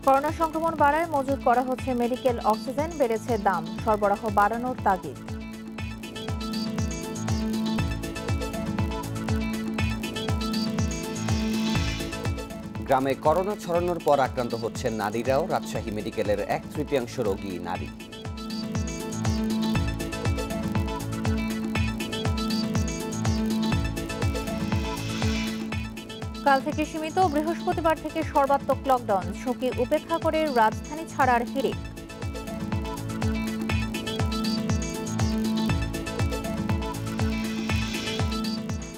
Corona সংক্রমণ বাড়ায় মজুত করা হচ্ছে মেডিকেল অক্সিজেন, বেড়েছে দাম, সরবরাহ বাড়ানোর তাগিদ। গ্রামে করোনা ছড়ানোর পর আক্রান্ত হচ্ছেন নারীরাও। রাজশাহী মেডিকেলের 1/3 রোগী নারী। কাল থেকে সীমিত, বৃহস্পতিবার থেকে সর্বাত্মক লকডাউন, ঝুঁকি উপেক্ষা করে রাজধানী ছাড়ার হিড়িক।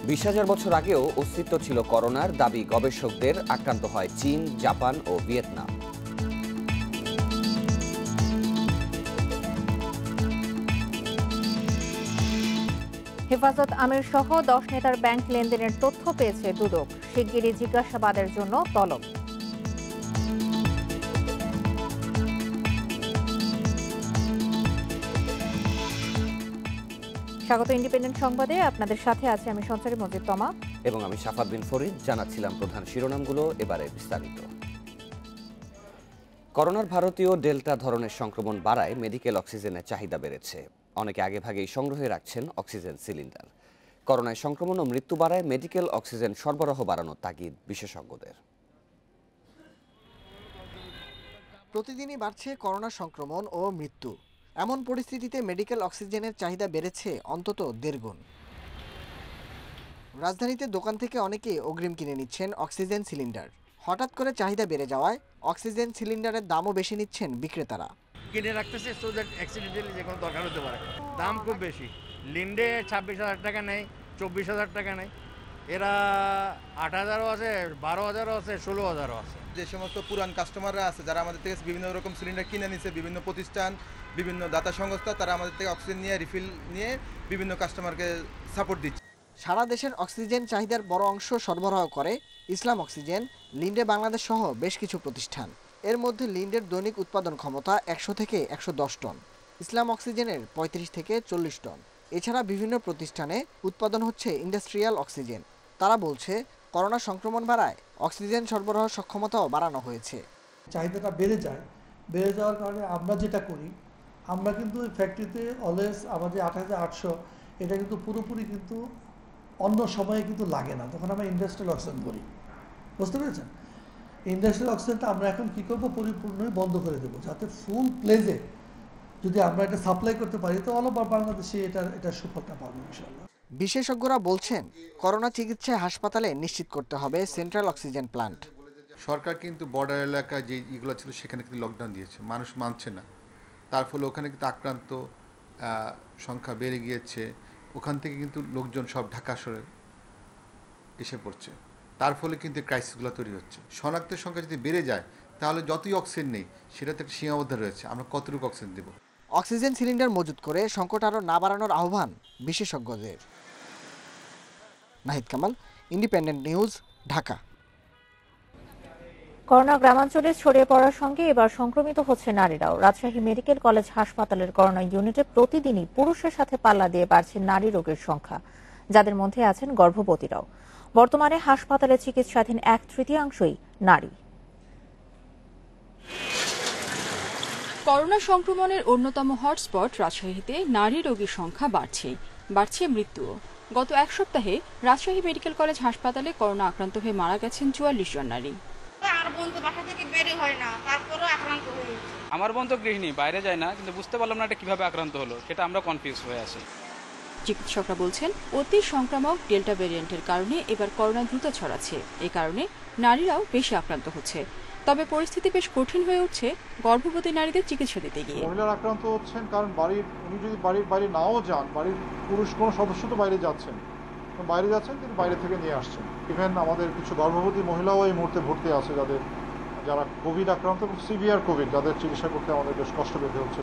20,000 বছর আগেও অস্তিত্ব ছিল করোনার, দাবি গবেষকদের। আক্রান্ত হয় চীন, জাপান ও ভিয়েতনাম। হেফাজত আমির সহ 10 নেতার ব্যাংক লেনদেনের তথ্য পেয়েছে দুদক, শিগগিরই জিজ্ঞাসাবাদের জন্য তলব। স্বাগত ইন্ডিপেন্ডেন্ট সংবাদে, আপনাদের সাথে আছে আমি সঞ্চারী মজিদ তমা এবং আমি শাফাত বিন ফরিদ। জানাচ্ছিলাম প্রধান শিরোনামগুলো, এবারে বিস্তারিত। করোনার ভারতীয় ডেল্টা ধরনের সংক্রমণ বাড়ায় মেডিকেল অক্সিজেনের চাহিদা বেড়েছে। অনেকে আগেভাগেই সংগ্রহে রাখছেন অক্সিজেন সিলিন্ডার। করোনায় সংক্রমণ ও মৃত্যু বাড়ায় মেডিকেল অক্সিজেন সরবরাহ বাড়ানোর তাগিদ বিশেষজ্ঞদের। প্রতিদিনই বাড়ছে করোনা সংক্রমণ ও মৃত্যু। এমন পরিস্থিতিতে মেডিকেল অক্সিজেনের চাহিদা বেড়েছে অন্তত 1.5 গুণ। রাজধানীতে দোকান থেকে অনেকে অগ্রিম কিনে নিচ্ছেন অক্সিজেন সিলিন্ডার। হঠাৎ করে চাহিদা বেড়ে যাওয়ায় অক্সিজেন সিলিন্ডারের দামও বেশি নিচ্ছেন বিক্রেতারা। কিনে রাখতেছে সো দ্যাট অ্যাক্সিডেন্টালি যে কোনো দরকার হতে পারে। দাম খুব বেশি, লিন্ডে 26,000 টাকা নেই, 24,000 টাকা নেই, এরা 8,000ও আছে, 12,000ও আছে, 16,000ও আছে। যে সমস্ত পুরান কাস্টমাররা আছে যারা আমাদের থেকে বিভিন্ন রকম সিলিন্ডার কিনে নিচ্ছে, বিভিন্ন প্রতিষ্ঠান, বিভিন্ন দাতা সংস্থা, তারা আমাদের থেকে অক্সিজেন নিয়ে রিফিল নিয়ে বিভিন্ন কাস্টমারকে সাপোর্ট দিচ্ছে। সারা দেশের অক্সিজেন চাহিদার বড় অংশ সরবরাহ করে ইসলাম অক্সিজেন, লিন্ডে বাংলাদেশ সহ বেশ কিছু প্রতিষ্ঠান। এর মধ্যে লিন্ডের দৈনিক উৎপাদন ক্ষমতা 100 থেকে 110 টন, ইসলাম অক্সিজেনের 35 থেকে 40 টন। এছাড়া বিভিন্ন প্রতিষ্ঠানে উৎপাদন হচ্ছে ইন্ডাস্ট্রিয়াল অক্সিজেন। তারা বলছে করোনা সংক্রমণ বাড়ায় অক্সিজেন সরবরাহ সক্ষমতাও বাড়ানো হয়েছে। চাহিদাটা বেড়ে যাওয়ার কারণে আমরা যেটা করি, আমরা কিন্তু ফ্যাক্টরিতে অলওয়েজ আমাদের 8,800 এটা কিন্তু পুরোপুরি কিন্তু অন্য সময়ে কিন্তু লাগে না, তখন আমরা ইন্ডাস্ট্রিয়াল অক্সিজেন করি। বুঝতে পেরেছেন? ইন্ডাস্ট্রিয়াল অক্সিজেনটা আমরা এখন কী করবো, পরিপূর্ণই বন্ধ করে দেবো, যাতে ফুল প্লেজে যদি আমরা এটা সাপ্লাই করতে পারি তো অল ওভার বাংলাদেশে এটা সুফলটা পাবো ইনশাআল্লাহ। বিশেষজ্ঞরা বলছেন করোনা চিকিৎসায় হাসপাতালে নিশ্চিত করতে হবে সেন্ট্রাল অক্সিজেন প্ল্যান্ট। সরকার কিন্তু বর্ডার এলাকায় যে ইগুলো ছিল সেখানে কিন্তু লকডাউন দিয়েছে, মানুষ মানছে না, তার ফলে ওখানে কিন্তু আক্রান্ত সংখ্যা বেড়ে গিয়েছে। ওখান থেকে কিন্তু লোকজন সব ঢাকা শহরে এসে পড়ছে, তার ফলে কিন্তু ক্রাইসিসগুলো তৈরি হচ্ছে। শনাক্তের সংখ্যা যদি বেড়ে যায় তাহলে যতই অক্সিজেন নেই সেটাতে একটা সীমাবদ্ধ রয়েছে, আমরা কতটুকু অক্সিজেন দেব। অক্সিজেন সিলিন্ডার মজুত করে সংকট আরও না বাড়ানোর আহ্বান বিশেষজ্ঞদের। Nahid Kamal, independent news, Dhaka. Corona গ্রামাঞ্চলে ছড়িয়ে পড়ার সঙ্গে এবার সংক্রমিত হচ্ছে নারীরাও। রাজশাহী মেডিকেল কলেজ হাসপাতালের করোনা ইউনিটে প্রতিদিনই পুরুষের সাথে পাল্লা দিয়ে বাড়ছে নারী রোগীর সংখ্যা, যাদের মধ্যে আছেন গর্ভবতীরাও। বর্তমানে হাসপাতালে চিকিৎসাধীন 1/3 নারী। করোনা সংক্রমণের অন্যতম হটস্পট রাজশাহীতে নারী রোগীর সংখ্যা বাড়ছে মৃত্যুও। গত এক সপ্তাহে রাজশাহী মেডিকেল কলেজ হাসপাতালে করোনা আক্রান্ত হয়ে মারা গেছেন 44 জন নারী। আমার বোন তো গৃহিণী, বাইরে যায় না, কিন্তু বুঝতে পারলাম না এটা কিভাবে আক্রান্ত হলো, সেটা আমরা কনফিউজ হয়ে আছি। চিকিৎসকরা বলছেন অতি সংক্রামক ডেল্টা ভ্যারিয়েন্টের কারণে এবার করোনা দ্রুত ছড়াচ্ছে, এই কারণে নারীরাও বেশি আক্রান্ত হচ্ছে। তবে পরিস্থিতি বেশ কঠিন হয়ে উঠছে গর্ভবতী নারীদের চিকিৎসা দিতে গিয়ে। মহিলারা আক্রান্ত হচ্ছেন কারণ উনি যদি বাড়ির বাইরে নাও যান, বাড়ির পুরুষ কোনো সদস্য তো বাইরে যাচ্ছেন কিন্তু বাইরে থেকে নিয়ে আসছেন। ইভেন আমাদের কিছু গর্ভবতী মহিলাও এই মুহূর্তে ভর্তি আছে, যারা কোভিড আক্রান্ত এবং সিভিয়ার কোভিড, যাদের চিকিৎসা করতে আমাদের বেশ কষ্ট পেতে হচ্ছে।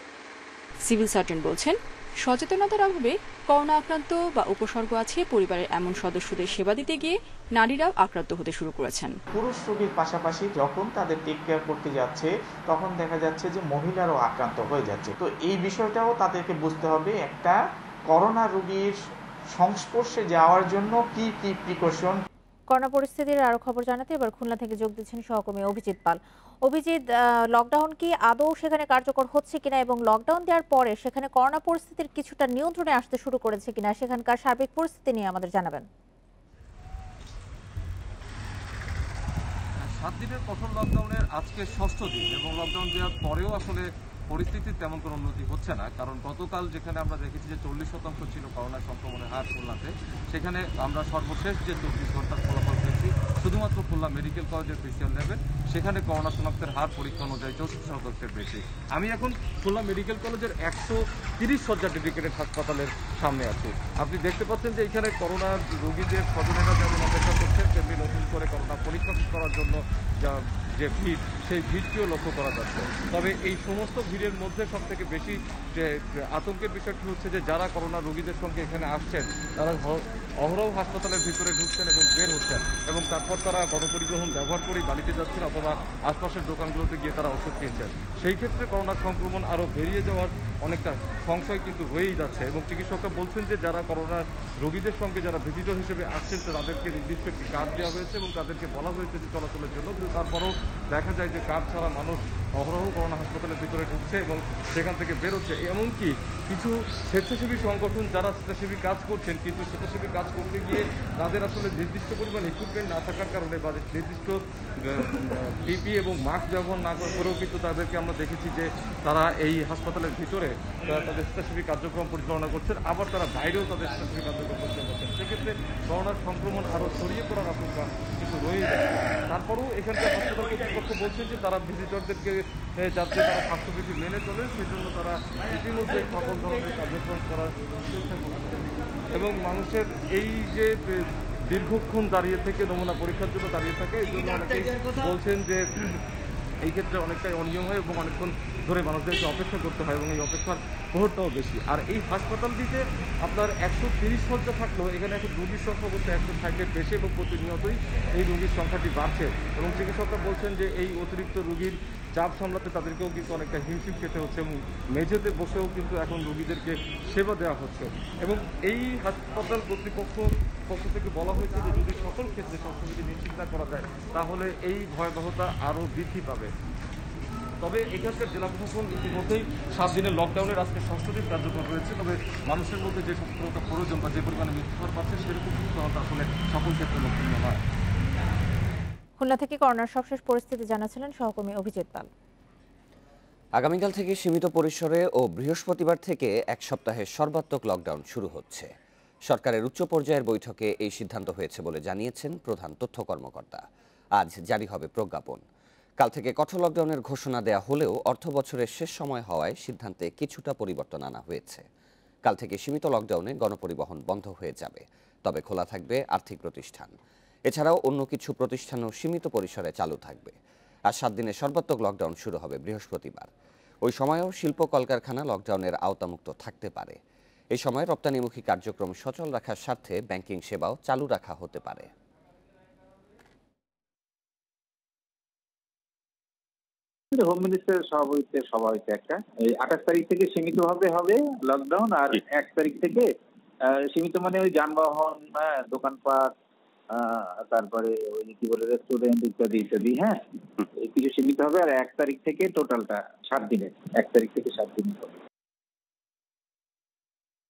সিভিল সার্জন বলছেন সচেতনতার অভাবে করোনা আক্রান্ত বা উপসর্গ আছে পরিবারের এমন সদস্যদের সেবা দিতে গিয়ে নারীরাও আক্রান্ত হতে শুরু করেছেন। পুরুষ রোগীর পাশাপাশি যখন তাদের টেক কেয়ার করতে যাচ্ছে তখন দেখা যাচ্ছে যে মহিলারও আক্রান্ত হয়ে যাচ্ছে। তো এই বিষয়টাও তাদেরকে বুঝতে হবে, একটা করোনা রোগীর সংস্পর্শে যাওয়ার জন্য কি কি প্রিকশন। করোনা পরিস্থিতির আরো খবর জানাতে এবার খুলনা থেকে যোগ দিচ্ছেন সহকর্মী অভিজিৎ পাল। অভিজিৎ, লকডাউন কি আদৌ সেখানে কার্যকর হচ্ছে কিনা এবং লকডাউন দেওয়ার পরে সেখানে করোনা পরিস্থিতির কিছুটা নিয়ন্ত্রণে আসতে শুরু করেছে কিনা, সেখানকার সার্বিক পরিস্থিতি নিয়ে আমাদের জানাবেন। 7 দিনের কঠোর লকডাউনের আজকে 6ষ্ঠ দিন এবং লকডাউন দেওয়ার পরেও আসলে পরিস্থিতির তেমন কোনো উন্নতি হচ্ছে না। কারণ গতকাল যেখানে আমরা দেখেছি যে 40% ছিল করোনা সংক্রমণের হার খুলনাতে, সেখানে আমরা সর্বশেষ যে 24 ঘন্টার ফলাফল পেয়েছি শুধুমাত্র খুলনা মেডিকেল কলেজের পিসিআর ল্যাবে, সেখানে করোনা শনাক্তের হার পরীক্ষা অনুযায়ী 64%-এর বেশি। আমি এখন খুলনা মেডিকেল কলেজের 130 শয্যা ডেডিকেটেড হাসপাতালের সামনে আছি। আপনি দেখতে পাচ্ছেন যে এখানে করোনা রোগীদের স্বজনেরা যেমন অপেক্ষা করছেন, তেমনি নতুন করে করোনা পরীক্ষা করার জন্য যে ভিড়, সেই ভিড়টিও লক্ষ্য করা যাচ্ছে। তবে এই সমস্ত ভিড়ের মধ্যে সবথেকে বেশি যে আতঙ্কের বিষয়টি হচ্ছে যে যারা করোনা রোগীদের সঙ্গে এখানে আসছেন তারা অহরহ হাসপাতালের ভিতরে ঢুকছেন এবং বের হচ্ছেন এবং তারপর তারা গণপরিবহন ব্যবহার করেই বাড়িতে যাচ্ছেন অথবা আশপাশের দোকানগুলোতে গিয়ে তারা ওষুধ কিনছেন। সেই ক্ষেত্রে করোনা সংক্রমণ আরও বেরিয়ে যাওয়ার অনেকটা সংশয় কিন্তু হয়েই যাচ্ছে এবং চিকিৎসকরা বলছেন যে যারা করোনা রোগীদের সঙ্গে যারা ভিজিটর হিসেবে আসছেন তাদেরকে নির্দিষ্ট একটি কার্ড দেওয়া হয়েছে এবং তাদেরকে বলা হয়েছে যে চলাচলের জন্য, কিন্তু তারপরেও দেখা যায় যে কার্ড ছাড়া মানুষ অহরহ করোনা হাসপাতালের ভিতরে ঢুকছে এবং সেখান থেকে বেরোচ্ছে। এমনকি কিছু স্বেচ্ছাসেবী সংগঠন যারা স্বেচ্ছাসেবী কাজ করছেন, কিন্তু স্বেচ্ছাসেবী কাজ করতে গিয়ে তাদের আসলে নির্দিষ্ট পরিমাণ ইকুইপমেন্ট না থাকার কারণে বা নির্দিষ্ট পিপি এবং মাস্ক ব্যবহার না করেও কিন্তু তাদেরকে আমরা দেখেছি যে তারা এই হাসপাতালের ভিতরে তাদের স্বেচ্ছাসেবী কার্যক্রম পরিচালনা করছেন, আবার তারা বাইরেও তাদের স্বেচ্ছাসেবী কার্যক্রম পরিচালনা করছেন। সেক্ষেত্রে করোনার সংক্রমণ আরও ছড়িয়ে পড়ার আশঙ্কা কিন্তু রয়ে যাচ্ছে। তারপরেও এখানকার হাসপাতাল কর্তৃপক্ষ বলছেন যে তারা ভিজিটরদেরকে যাতে তারা স্বাস্থ্যবিধি মেনে চলেন সেজন্য তারা ইতিমধ্যে সকল ধরনের কার্যক্রম করার চেষ্টা করছেন এবং মানুষের এই যে দীর্ঘক্ষণ দাঁড়িয়ে থেকে নমুনা পরীক্ষার জন্য দাঁড়িয়ে থাকে, এই জন্য অনেকেই বলছেন যে এই ক্ষেত্রে অনেকটাই অনিয়ম হয় এবং অনেকক্ষণ ধরে মানুষদেরকে অপেক্ষা করতে হয় এবং এই অপেক্ষার প্রহরটাও বেশি। আর এই হাসপাতালটিতে আপনার 130 শয্যা থাকলেও এখানে এখন রোগীর সংখ্যা বলতে 160-এর বেশি এবং প্রতিনিয়তই এই রোগীর সংখ্যাটি বাড়ছে এবং চিকিৎসকরা বলছেন যে এই অতিরিক্ত রোগীর চাপ সামলাতে তাদেরকেও কিন্তু অনেকটা হিমশিম খেতে হচ্ছে এবং মেঝেতে বসেও কিন্তু এখন রোগীদেরকে সেবা দেওয়া হচ্ছে এবং এই হাসপাতাল কর্তৃপক্ষ পক্ষ থেকে বলা হয়েছে যে যদি সকল ক্ষেত্রে স্বাস্থ্যবিধি নিশ্চিত না করা যায় তাহলে এই ভয়াবহতা আরও বৃদ্ধি পাবে। তবে এখানকার জেলা প্রশাসন ইতিমধ্যেই 7 দিনের লকডাউনের আজকে 6ষ্ঠ দিন কার্যকর রয়েছে। তবে মানুষের মধ্যে যে সতর্কতা প্রয়োজন বা যে পরিমাণে মৃত্যুহার পাচ্ছে সেরকম সতর্কতা আসলে সকল ক্ষেত্রে লক্ষণীয় নয়। খুলনা থেকে করোনার সবশেষ পরিস্থিতি জানাচ্ছিলেন সহকর্মী অভিজিৎ পাল। আগামীকাল থেকে সীমিত পরিসরে ও বৃহস্পতিবার থেকে 1 সপ্তাহের সর্বাত্মক লকডাউন শুরু হচ্ছে। সরকারের উচ্চ পর্যায়ের বৈঠকে এই সিদ্ধান্ত হয়েছে বলে জানিয়েছেন প্রধান তথ্য কর্মকর্তা। আজ জারি হবে প্রজ্ঞাপন। কাল থেকে কঠোর লকডাউনের ঘোষণা দেয়া হলেও অর্থ বছরের শেষ সময় হওয়ায় সিদ্ধান্তে কিছুটা পরিবর্তন আনা হয়েছে। কাল থেকে সীমিত লকডাউনে গণপরিবহন বন্ধ হয়ে যাবে, তবে খোলা থাকবে আর্থিক প্রতিষ্ঠান। এছাড়াও অন্য কিছু প্রতিষ্ঠানও সীমিত পরিসরে চালু থাকবে। আর 7 দিনের সর্বাত্মক লকডাউন শুরু হবে বৃহস্পতিবার। ওই সময়েও শিল্প কলকারখানা লকডাউনের আওতামুক্ত থাকতে পারে। এই সময় রপ্তানিমুখী কার্যক্রম সচল রাখার স্বার্থে ব্যাংকিং সেবাও চালু রাখা হতে পারে। হোম মিনিস্টারের সভাপতিত্বে একটা 28 তারিখ থেকে সীমিত হবে লকডাউন, আর 1 তারিখ থেকে সীমিত মানে ওই যানবাহন, দোকানপাট, তারপরে ওই কি বলে রেস্টুরেন্ট ইত্যাদি হ্যাঁ কিছু সীমিত হবে। আর 1 তারিখ থেকে টোটালটা 7 দিনের, 1 তারিখ থেকে 7 দিন হবে।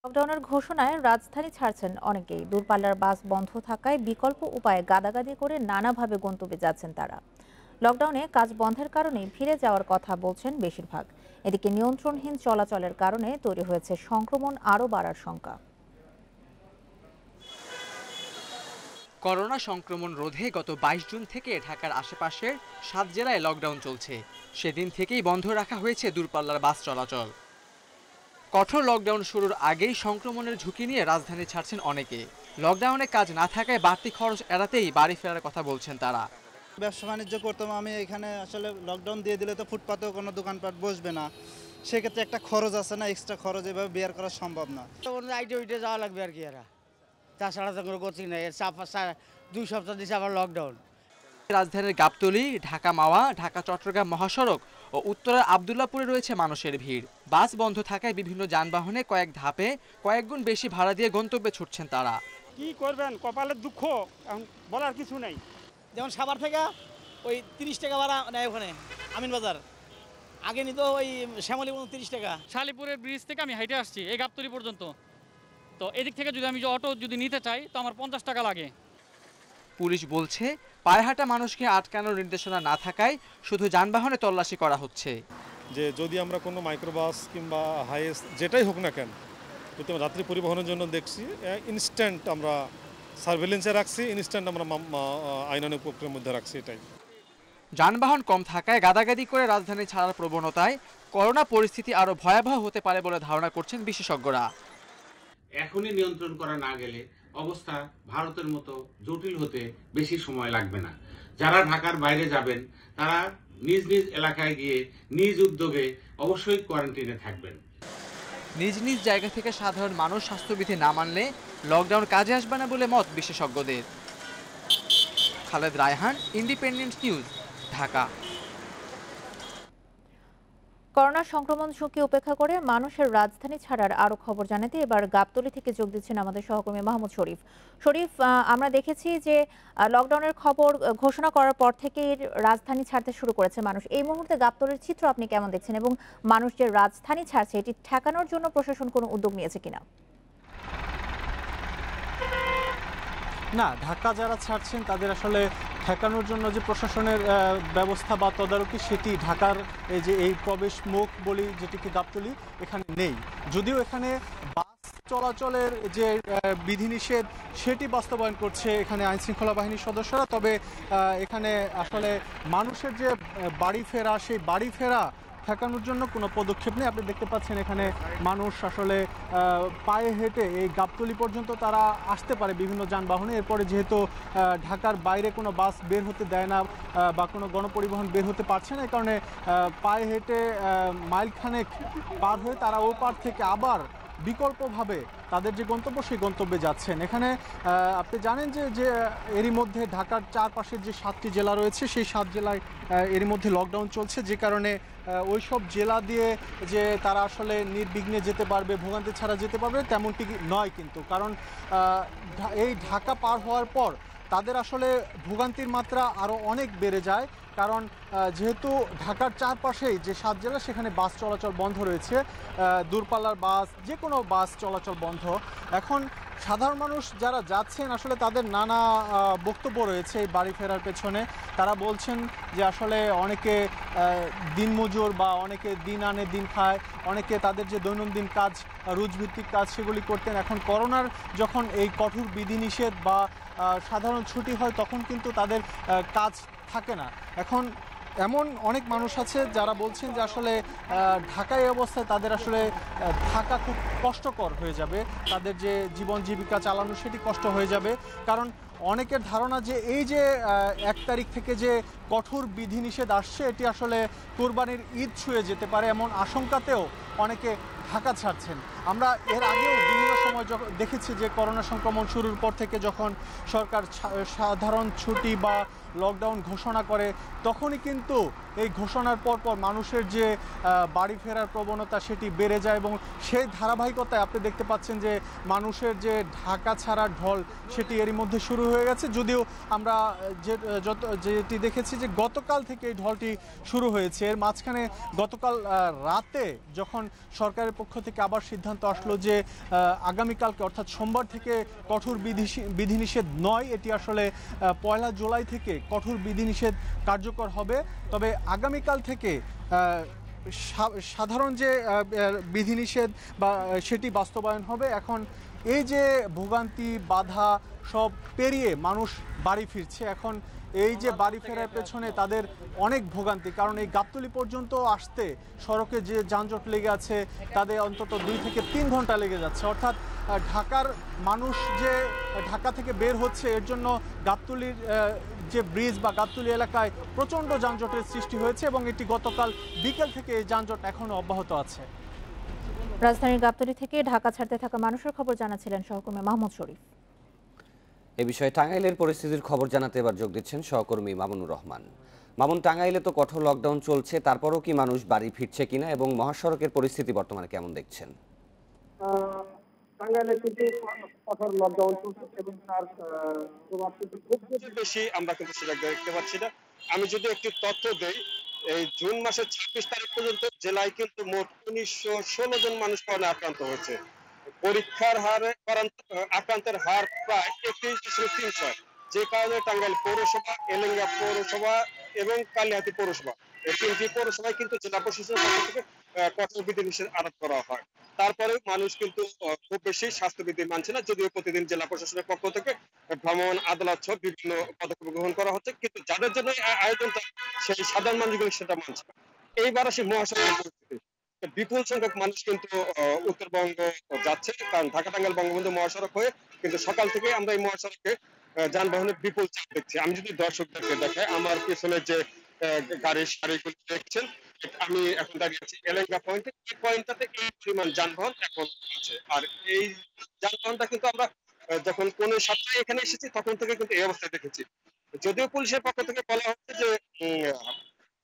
লকডাউনের ঘোষণায় রাজধানী ছাড়ছেন অনেকেই। দূরপাল্লার বাস বন্ধ থাকায় বিকল্প উপায়ে গাদাগাদি করে নানাভাবে গন্তব্যে যাচ্ছেন তারা। লকডাউনে কাজ বন্ধের কারণে ফিরে যাওয়ার কথা বলছেন বেশিরভাগ। এদিকে নিয়ন্ত্রণহীন চলাচলের কারণে তৈরি হয়েছে সংক্রমণ আরও বাড়ার শঙ্কা। করোনা সংক্রমণ রোধে গত 22 জুন থেকে ঢাকার আশেপাশের 7 জেলায় লকডাউন চলছে। সেদিন থেকেই বন্ধ রাখা হয়েছে দূরপাল্লার বাস চলাচল। কঠোর লকডাউন শুরুর আগেই সংক্রমণের ঝুঁকি নিয়ে রাজধানী ছাড়ছেন অনেকে। লকডাউনে কাজ না থাকায় বাড়তি খরচ এড়াতেই বাড়ি ফেরার কথা বলছেন তারা। ব্যবসা বাণিজ্য করতাম আমি, এখানে আসলে লকডাউন দিয়ে দিলে তো ফুটপাতেও কোনো দোকানপাট বসবে না, সেক্ষেত্রে একটা খরচ আছে না, এক্সট্রা খরচ এভাবে বের করা সম্ভব না। আইটে যাওয়া লাগবে আর কি, এরা তাছাড়া তো কোনো কোচিং নেই। 2 সপ্তাহ দিচ্ছে আবার লকডাউন। রাজধানীর গাবতলী, ঢাকা মাওয়া, ঢাকা চট্টগ্রাম মহাসড়ক ও উত্তরের আব্দুল্লাহপুরে রয়েছে মানুষের ভিড়। বাস বন্ধ থাকায় বিভিন্ন যানবাহনে কয়েক ধাপে কয়েক গুণ বেশি ভাড়া দিয়ে গন্তব্যে ছুটছেন তারা। কি করবেন, কপালের দুঃখ, এখন বলার কিছু নেই। যেমন সাভার থেকে ওই 30 টাকা ভাড়া নেয় ওখানে আমিন বাজার, আগে নিত ওই শ্যামলী 30 টাকা। শালিপুরের ব্রিজ থেকে আমি হাইটে আসছি এই গাবতলী পর্যন্ত, তো এদিক থেকে যদি আমি অটো যদি নিতে চাই তো আমার 50 টাকা লাগে। পুলিশ বলছে পায়ে হাঁটা মানুষকে আটকানোর নির্দেশনা না থাকায় শুধু যানবাহনে তল্লাশি করা হচ্ছে। যে যদি আমরা কোনো মাইক্রোবাস কিংবা হাইয়েস্ট যেটাই হোক না কেন, যদি আমরা যাত্রী পরিবহনের জন্য দেখছি, ইনস্ট্যান্ট আমরা সার্ভেলেন্সে রাখছি, ইনস্ট্যান্ট আমরা আইনানুগ প্রক্রিয়ার মধ্যে রাখছি। এটাই যানবাহন কম থাকায় গাদাগাদি করে রাজধানী ছাড়ার প্রবণতায় করোনা পরিস্থিতি আরো ভয়াবহ হতে পারে বলে ধারণা করছেন বিশেষজ্ঞরা। এখনই নিয়ন্ত্রণ করা না গেলে অবস্থা ভারতের মতো জটিল হতে বেশি সময় লাগবে না। যারা ঢাকার বাইরে যাবেন তারা নিজ নিজ এলাকায় গিয়ে নিজ উদ্যোগে অবশ্যই কোয়ারেন্টাইনে থাকবেন। নিজ নিজ জায়গা থেকে সাধারণ মানুষ স্বাস্থ্যবিধি না মানলে লকডাউন কাজে আসবে না বলে মত বিশেষজ্ঞদের। Khaled Raihan, independent news, Dhaka. Corona সংক্রমণ ঝুঁকি উপেক্ষা করে মানুষের রাজধানী ছাড়ার আরো খবর জানাতে এবার গাবতলী থেকে যোগ দিচ্ছেন আমাদের সহকর্মী মাহমুদ শরীফ। শরীফ, আমরা দেখেছি যে লকডাউনের খবর ঘোষণা করার পর থেকে রাজধানী ছাড়তে শুরু করেছে মানুষ। এই মুহূর্তে গাবতলীর চিত্র আপনি কেমন দেখছেন এবং মানুষ যে রাজধানী ছাড়ছে এটি ঠেকানোর জন্য প্রশাসন কোনো উদ্যোগ নিয়েছে কিনা? না, ঢাকা যারা ছাড়ছেন তাদের আসলে ঠেকানোর জন্য যে প্রশাসনের ব্যবস্থা বা তদারকি সেটি ঢাকার এই প্রবেশ মুখ বলি যেটিকে গাবতলী, এখানে নেই। যদিও এখানে বাস চলাচলের যে বিধিনিষেধ সেটি বাস্তবায়ন করছে এখানে আইনশৃঙ্খলা বাহিনীর সদস্যরা, তবে এখানে আসলে মানুষের যে বাড়ি ফেরা, সেই বাড়ি ফেরা ঠেকানোর জন্য কোনো পদক্ষেপ নেই। আপনি দেখতে পাচ্ছেন এখানে মানুষ আসলে পায়ে হেঁটে এই গাবতলী পর্যন্ত তারা আসতে পারে বিভিন্ন যানবাহনে। এরপরে যেহেতু ঢাকার বাইরে কোনো বাস বের হতে দেয় না বা কোনো গণপরিবহন বের হতে পারছে না, এই কারণে পায়ে হেঁটে মাইলখানেক পার হয়ে তারা ও পার থেকে আবার বিকল্পভাবে তাদের যে গন্তব্য সেই গন্তব্যে যাচ্ছেন। এখানে আপনি জানেন যে এরই মধ্যে ঢাকার চারপাশের যে 7টি জেলা রয়েছে সেই 7 জেলায় এরই মধ্যে লকডাউন চলছে, যে কারণে ওই সব জেলা দিয়ে যে তারা আসলে নির্বিঘ্নে যেতে পারবে, ভোগান্তি ছাড়া যেতে পারবে তেমনটি নয় কিন্তু। কারণ এই ঢাকা পার হওয়ার পর তাদের আসলে ভোগান্তির মাত্রা আরও অনেক বেড়ে যায়। কারণ যেহেতু ঢাকার চারপাশেই যে 7 জেলা সেখানে বাস চলাচল বন্ধ রয়েছে, দূরপাল্লার বাস, যে কোনো বাস চলাচল বন্ধ। এখন সাধারণ মানুষ যারা যাচ্ছেন আসলে তাদের নানা বক্তব্য রয়েছে এই বাড়ি ফেরার পেছনে। তারা বলছেন যে আসলে অনেকে দিনমজুর বা অনেকে দিন আনে দিন খায়, অনেকে তাদের যে দৈনন্দিন কাজ, রুজভিত্তিক কাজ সেগুলি করতেন। এখন করোনার যখন এই কঠোর বিধিনিষেধ বা সাধারণ ছুটি হয় তখন কিন্তু তাদের কাজ থাকে না। এখন এমন অনেক মানুষ আছে যারা বলছেন যে আসলে ঢাকায় অবস্থায় তাদের আসলে থাকা খুব কষ্টকর হয়ে যাবে, তাদের যে জীবন জীবিকা চালানো সেটি কষ্ট হয়ে যাবে। কারণ অনেকের ধারণা যে এই যে 1 তারিখ থেকে যে কঠোর বিধিনিষেধ আসছে এটি আসলে কোরবানির ঈদ ছুঁয়ে যেতে পারে, এমন আশঙ্কাতেও অনেকে ঢাকা ছাড়ছেন। আমরা এর আগেও বিভিন্ন সময় দেখেছি যে করোনা সংক্রমণ শুরুর পর থেকে যখন সরকার সাধারণ ছুটি বা লকডাউন ঘোষণা করে তখনই কিন্তু এই ঘোষণার পর মানুষের যে বাড়ি ফেরার প্রবণতা সেটি বেড়ে যায় এবং সেই ধারাবাহিকতায় আপনি দেখতে পাচ্ছেন যে মানুষের যে ঢাকা ছাড়ার ঢল সেটি এরই মধ্যে শুরু হয়ে গেছে। যদিও আমরা যেটি দেখেছি যে গতকাল থেকে এই ঢলটি শুরু হয়েছে, এর মাঝখানে গতকাল রাতে যখন সরকারের পক্ষ থেকে আবার সিদ্ধান্ত আসলো যে আগামীকালকে অর্থাৎ সোমবার থেকে কঠোর বিধিনিষেধ নয়, এটি আসলে 1 জুলাই থেকে কঠোর বিধিনিষেধ কার্যকর হবে। তবে আগামীকাল থেকে সাধারণ যে বিধিনিষেধ বা সেটি বাস্তবায়ন হবে। এখন এই যে ভোগান্তি বাধা সব পেরিয়ে মানুষ বাড়ি ফিরছে, এখন এই যে বাড়ি ফেরার পেছনে তাদের অনেক ভোগান্তি, কারণ এই গাবতলী পর্যন্ত আসতে সড়কে যে যানজট লেগে আছে তাদের অন্তত 2 থেকে 3 ঘন্টা লেগে যাচ্ছে। অর্থাৎ ঢাকার মানুষ যে ঢাকা থেকে বের হচ্ছে এর জন্য গাবতলীর যে ব্রিজ বা গাবতলী এলাকায় প্রচণ্ড যানজটের সৃষ্টি হয়েছে এবং এটি গতকাল বিকেল থেকে এই যানজট এখনও অব্যাহত আছে। রাজধানীর গাবতলী থেকে ঢাকা ছাড়তে থাকা মানুষের খবর জানাচ্ছিলেন সহকর্মী মাহমুদ শরীফ। এ বিষয়ে টাঙ্গাইলের পরিস্থিতির খবর জানাতে এবার যোগ দিচ্ছেন সহকর্মী মামুনুর রহমান। মামুন, টাঙ্গাইলে তো কঠোর লকডাউন চলছে, তারপরও কি মানুষ বাড়ি ফিরছে কিনা এবং মহাসড়কের পরিস্থিতি বর্তমানে কেমন দেখছেন? টাঙ্গাইলে কিন্তু কঠোর লকডাউন চলছে এবং তার প্রভাব কিন্তু খুব বেশি আমরা কিন্তু সেটা দেখতে পাচ্ছি না। আমি যদি একটি তথ্য দেই, এই জুন মাসের 26 তারিখ পর্যন্ত জেলায় কিন্তু মোট 1916 জন মানুষ করোনা আক্রান্ত হয়েছে। পরীক্ষার হারে আক্রান্তের হার প্রায় 31,300, যে কারণে টাঙ্গাইল পৌরসভা, এলেঙ্গা পৌরসভা এবং কালিহাতী পৌরসভা এই তিনটি পৌরসভায় কিন্তু জেলা প্রশাসনের পক্ষ থেকে কঠোর বিধিনিষেধ আরোপ করা হয়। তারপরে মানুষ কিন্তু খুব বেশি স্বাস্থ্যবিধি মানছে না, যদিও প্রতিদিন জেলা প্রশাসনের পক্ষ থেকে ভ্রমণ, আদালত সহ বিভিন্ন পদক্ষেপ গ্রহণ করা হচ্ছে, কিন্তু যাদের জন্য আয়োজনটা সেই সাধারণ মানুষগুলো সেটা মানছে না। এইবার আসি মহাসড়কের পরিস্থিতি। বিপুল সংখ্যক মানুষ কিন্তু উত্তরবঙ্গ যাচ্ছে, কারণ ঢাকা টাঙ্গাইল বঙ্গবন্ধু মহাসড়ক হয়ে কিন্তু সকাল থেকে আমরা এই মহাসড়কে যানবাহনের বিপুল চাপ দেখছি। আমি যদি দর্শকদেরকে দেখাই, আমার পিছনে যে গাড়ির সারিগুলো দেখছেন, আমি এখন দাঁড়িয়ে আছি এলেঙ্গা পয়েন্টে। এই পয়েন্টটাতে এই পরিমাণ যানবাহন এখন আছে। আর এই যানবাহনটা কিন্তু আমরা যখন কোন সপ্তাহে এখানে এসেছি তখন থেকে কিন্তু এই অবস্থায় দেখেছি। যদিও পুলিশের পক্ষ থেকে বলা হচ্ছে যে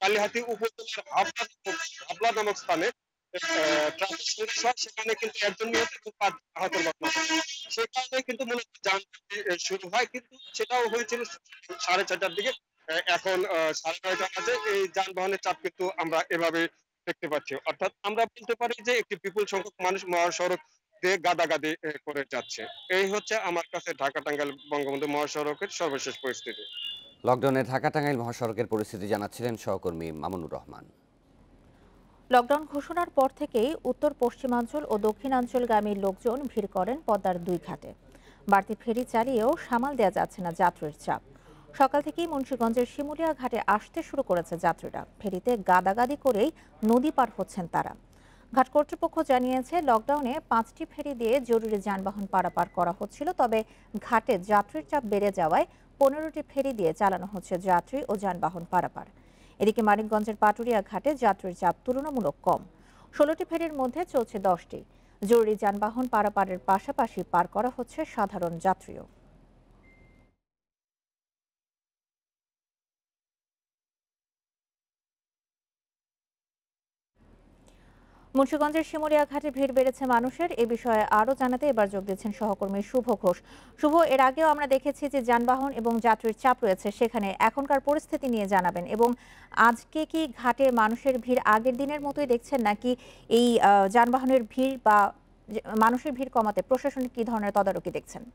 কালিহাতী উপজেলার হাবলা নামক স্থানে ট্রাফিক সংঘর্ষ হয়, সেখানে কিন্তু একজন নিহত এবং 5 আহতের ঘটনা। সেই কারণে কিন্তু মূলত যানজট শুরু হয়, কিন্তু সেটাও হয়েছিল 4:30টার দিকে। এখন 9:30 বাজে এই যানবাহনের চাপ কিন্তু আমরা এভাবে দেখতে পাচ্ছি। অর্থাৎ আমরা বলতে পারি যে একটি বিপুল সংখ্যক মানুষ মহাসড়ক দিয়ে গাদাগাদি করে যাচ্ছে। এই হচ্ছে আমার কাছে ঢাকা টাঙ্গাইল বঙ্গবন্ধু মহাসড়কের সর্বশেষ পরিস্থিতি। লকডাউনে ঢাকা টাঙ্গাইল মহাসড়কের পরিস্থিতি জানাচ্ছিলেন সহকর্মী মামুনুর রহমান। লকডাউন ঘোষণার পর থেকেই উত্তর পশ্চিমাঞ্চল ও দক্ষিণাঞ্চলগামী লোকজন ভিড় করেন পদ্মার 2 ঘাটে। বাড়তি ফেরি চালিয়েও সামাল দেওয়া যাচ্ছে না যাত্রীর চাপ। সকাল থেকেই মুন্সিগঞ্জের শিমুলিয়া ঘাটে আসতে শুরু করেছে যাত্রীরা। ফেরিতে গাদাগাদি করেই নদী পার হচ্ছেন তারা। ঘাট কর্তৃপক্ষ জানিয়েছে, লকডাউনে 5টি ফেরি দিয়ে জরুরি যানবাহন পারাপার করা হচ্ছিল, তবে ঘাটে যাত্রীর চাপ বেড়ে যাওয়ায় 15টি ফেরি দিয়ে চালানো হচ্ছে যাত্রী ও যানবাহন পারাপার। এদিকে মানিকগঞ্জের পাটুরিয়া ঘাটে যাত্রীর চাপ তুলনামূলক কম। 16টি ফেরির মধ্যে চলছে 10টি। জরুরি যানবাহন পারাপারের পাশাপাশি পার করা হচ্ছে সাধারণ যাত্রীও। মুন্সিগঞ্জের শিমুলিয়া ঘাটে ভিড় বেড়েছে মানুষের। এ বিষয়ে আরও জানাতে এবার যোগ দিচ্ছেন সহকর্মী শুভ ঘোষ। শুভ, এর আগেও আমরা দেখেছি যে যানবাহন এবং যাত্রীর চাপ রয়েছে, সেখানে এখনকার পরিস্থিতি নিয়ে জানাবেন। এবং আজকে কি ঘাটে মানুষের ভিড় আগের দিনের মতোই দেখছেন, নাকি এই যানবাহনের ভিড় বা মানুষের ভিড় কমাতে প্রশাসনিক কি ধরনের তদারকি দেখছেন?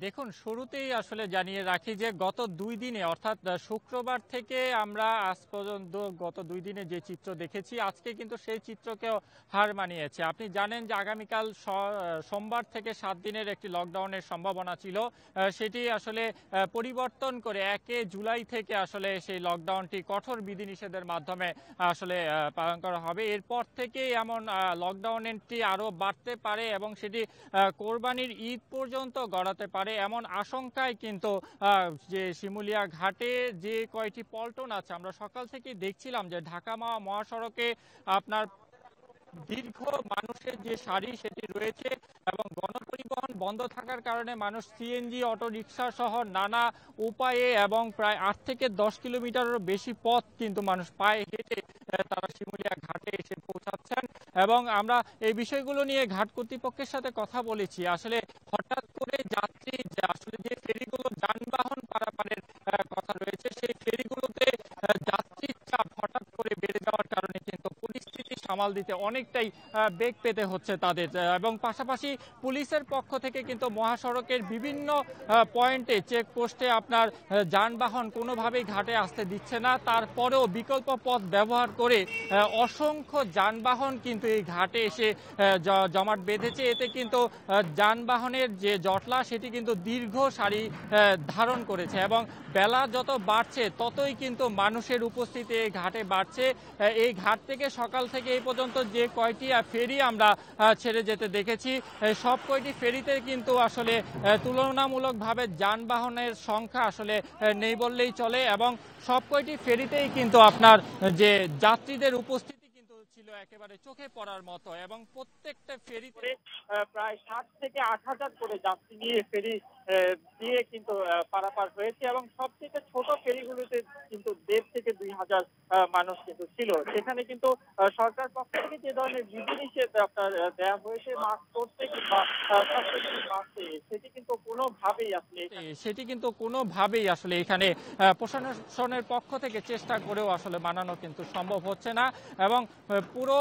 দেখুন, শুরুতেই আসলে জানিয়ে রাখি যে গত 2 দিনে অর্থাৎ শুক্রবার থেকে আমরা আজ পর্যন্ত গত 2 দিনে যে চিত্র দেখেছি, আজকে কিন্তু সেই চিত্রকেও হার মানিয়েছে। আপনি জানেন যে আগামীকাল সোমবার থেকে 7 দিনের একটি লকডাউনের সম্ভাবনা ছিল, সেটি আসলে পরিবর্তন করে 1 জুলাই থেকে আসলে সেই লকডাউনটি কঠোর বিধিনিষেধের মাধ্যমে আসলে পালন করা হবে। এরপর থেকে এমন লকডাউনটি আরও বাড়তে পারে এবং সেটি কোরবানির ঈদ পর্যন্ত গড়াতে পারে, এমন আশঙ্কায় কিন্তু যে শিমুলিয়া ঘাটে যে কয়টি পল্টন আছে, আমরা সকাল থেকে দেখছিলাম যে ঢাকা মহাসড়কে আপনার দীর্ঘ মানুষের যে সারি সেটি রয়েছে এবং গণপরিবহন বন্ধ থাকার কারণে মানুষ সিএনজি, অটো রিক্সা সহ নানা উপায়ে এবং প্রায় 8 থেকে 10 কিলোমিটারেরও বেশি পথ কিন্তু মানুষ পায়ে হেঁটে তারা শিমুলিয়া ঘাটে এসে পৌঁছাচ্ছেন। এবং আমরা এই বিষয়গুলো নিয়ে ঘাট কর্তৃপক্ষের সাথে কথা বলেছি। আসলে হঠাৎ করে যাত্রী আসলে যে ফেরিগুলো যানবাহন পারাপারের কথা রয়েছে, সেই ফেরিগুলোতে যাত্রীর চাপ হঠাৎ করে বেড়ে যাওয়ার কারণে কিন্তু পরিস্থিতি সামাল দিতে অনেকটাই বেগ পেতে হচ্ছে তাদের। এবং পাশাপাশি পুলিশের পক্ষ থেকে কিন্তু মহাসড়কের বিভিন্ন পয়েন্টে চেকপোস্টে আপনার যানবাহন কোনোভাবেই ঘাটে আসতে দিচ্ছে না। তারপরেও বিকল্প পথ ব্যবহার করে অসংখ্য যানবাহন কিন্তু এই ঘাটে এসে জমাট বেঁধেছে। এতে কিন্তু যানবাহনের যে জটলা সেটি কিন্তু দীর্ঘ সারি ধারণ করেছে এবং বেলা যত বাড়ছে ততই কিন্তু মানুষের উপস্থিতি এই ঘাটে বাড়ছে। এই ঘাট থেকে সকাল থেকে এই পর্যন্ত যে কয়টি ফেরি আমরা ছেড়ে যেতে দেখেছি, সব কয়টি ফেরিতে কিন্তু আসলে তুলনামূলকভাবে যানবাহনের সংখ্যা আসলে নেই বললেই চলে এবং সব কয়টি ফেরিতেই কিন্তু আপনার যে যাত্রীদের উপস্থিতি ছিল একেবারে চোখে পড়ার মতো এবং প্রত্যেকটা ফেরিতে প্রায় 7 থেকে 8 হাজার করে যাত্রী নিয়ে ফেরি দিয়ে কিন্তু পারাপার হয়েছে এবং সবথেকে ছোট ফেরিগুলোতে কিন্তু 1,500 থেকে 2,000 মানুষ কিন্তু ছিল। সেখানে কিন্তু সরকার পক্ষ থেকে যে ধরনের বিধিনিষেধ আপনার দেওয়া হয়েছে মাস্ক পরতে কিংবা সেটি কিন্তু কোনোভাবেই আসলে এখানে প্রশাসনের পক্ষ থেকে চেষ্টা করেও আসলে মানানো কিন্তু সম্ভব হচ্ছে না। এবং পুরো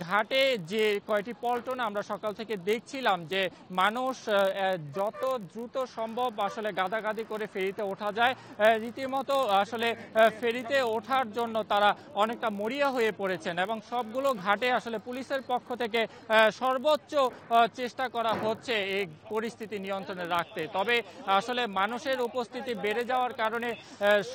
ঘাটে যে কয়টি পল্টন আমরা সকাল থেকে দেখছিলাম যে মানুষ যত দ্রুত সম্ভব আসলে গাদাগাদি করে ফেরিতে ওঠা যায়, রীতিমতো আসলে ফেরিতে ওঠার জন্য তারা অনেকটা মরিয়া হয়ে পড়েছেন এবং সবগুলো ঘাটে আসলে পুলিশের পক্ষ থেকে সর্বোচ্চ চেষ্টা করা হচ্ছে এই পরিস্থিতি নিয়ন্ত্রণে রাখতে। তবে আসলে মানুষের উপস্থিতি বেড়ে যাওয়ার কারণে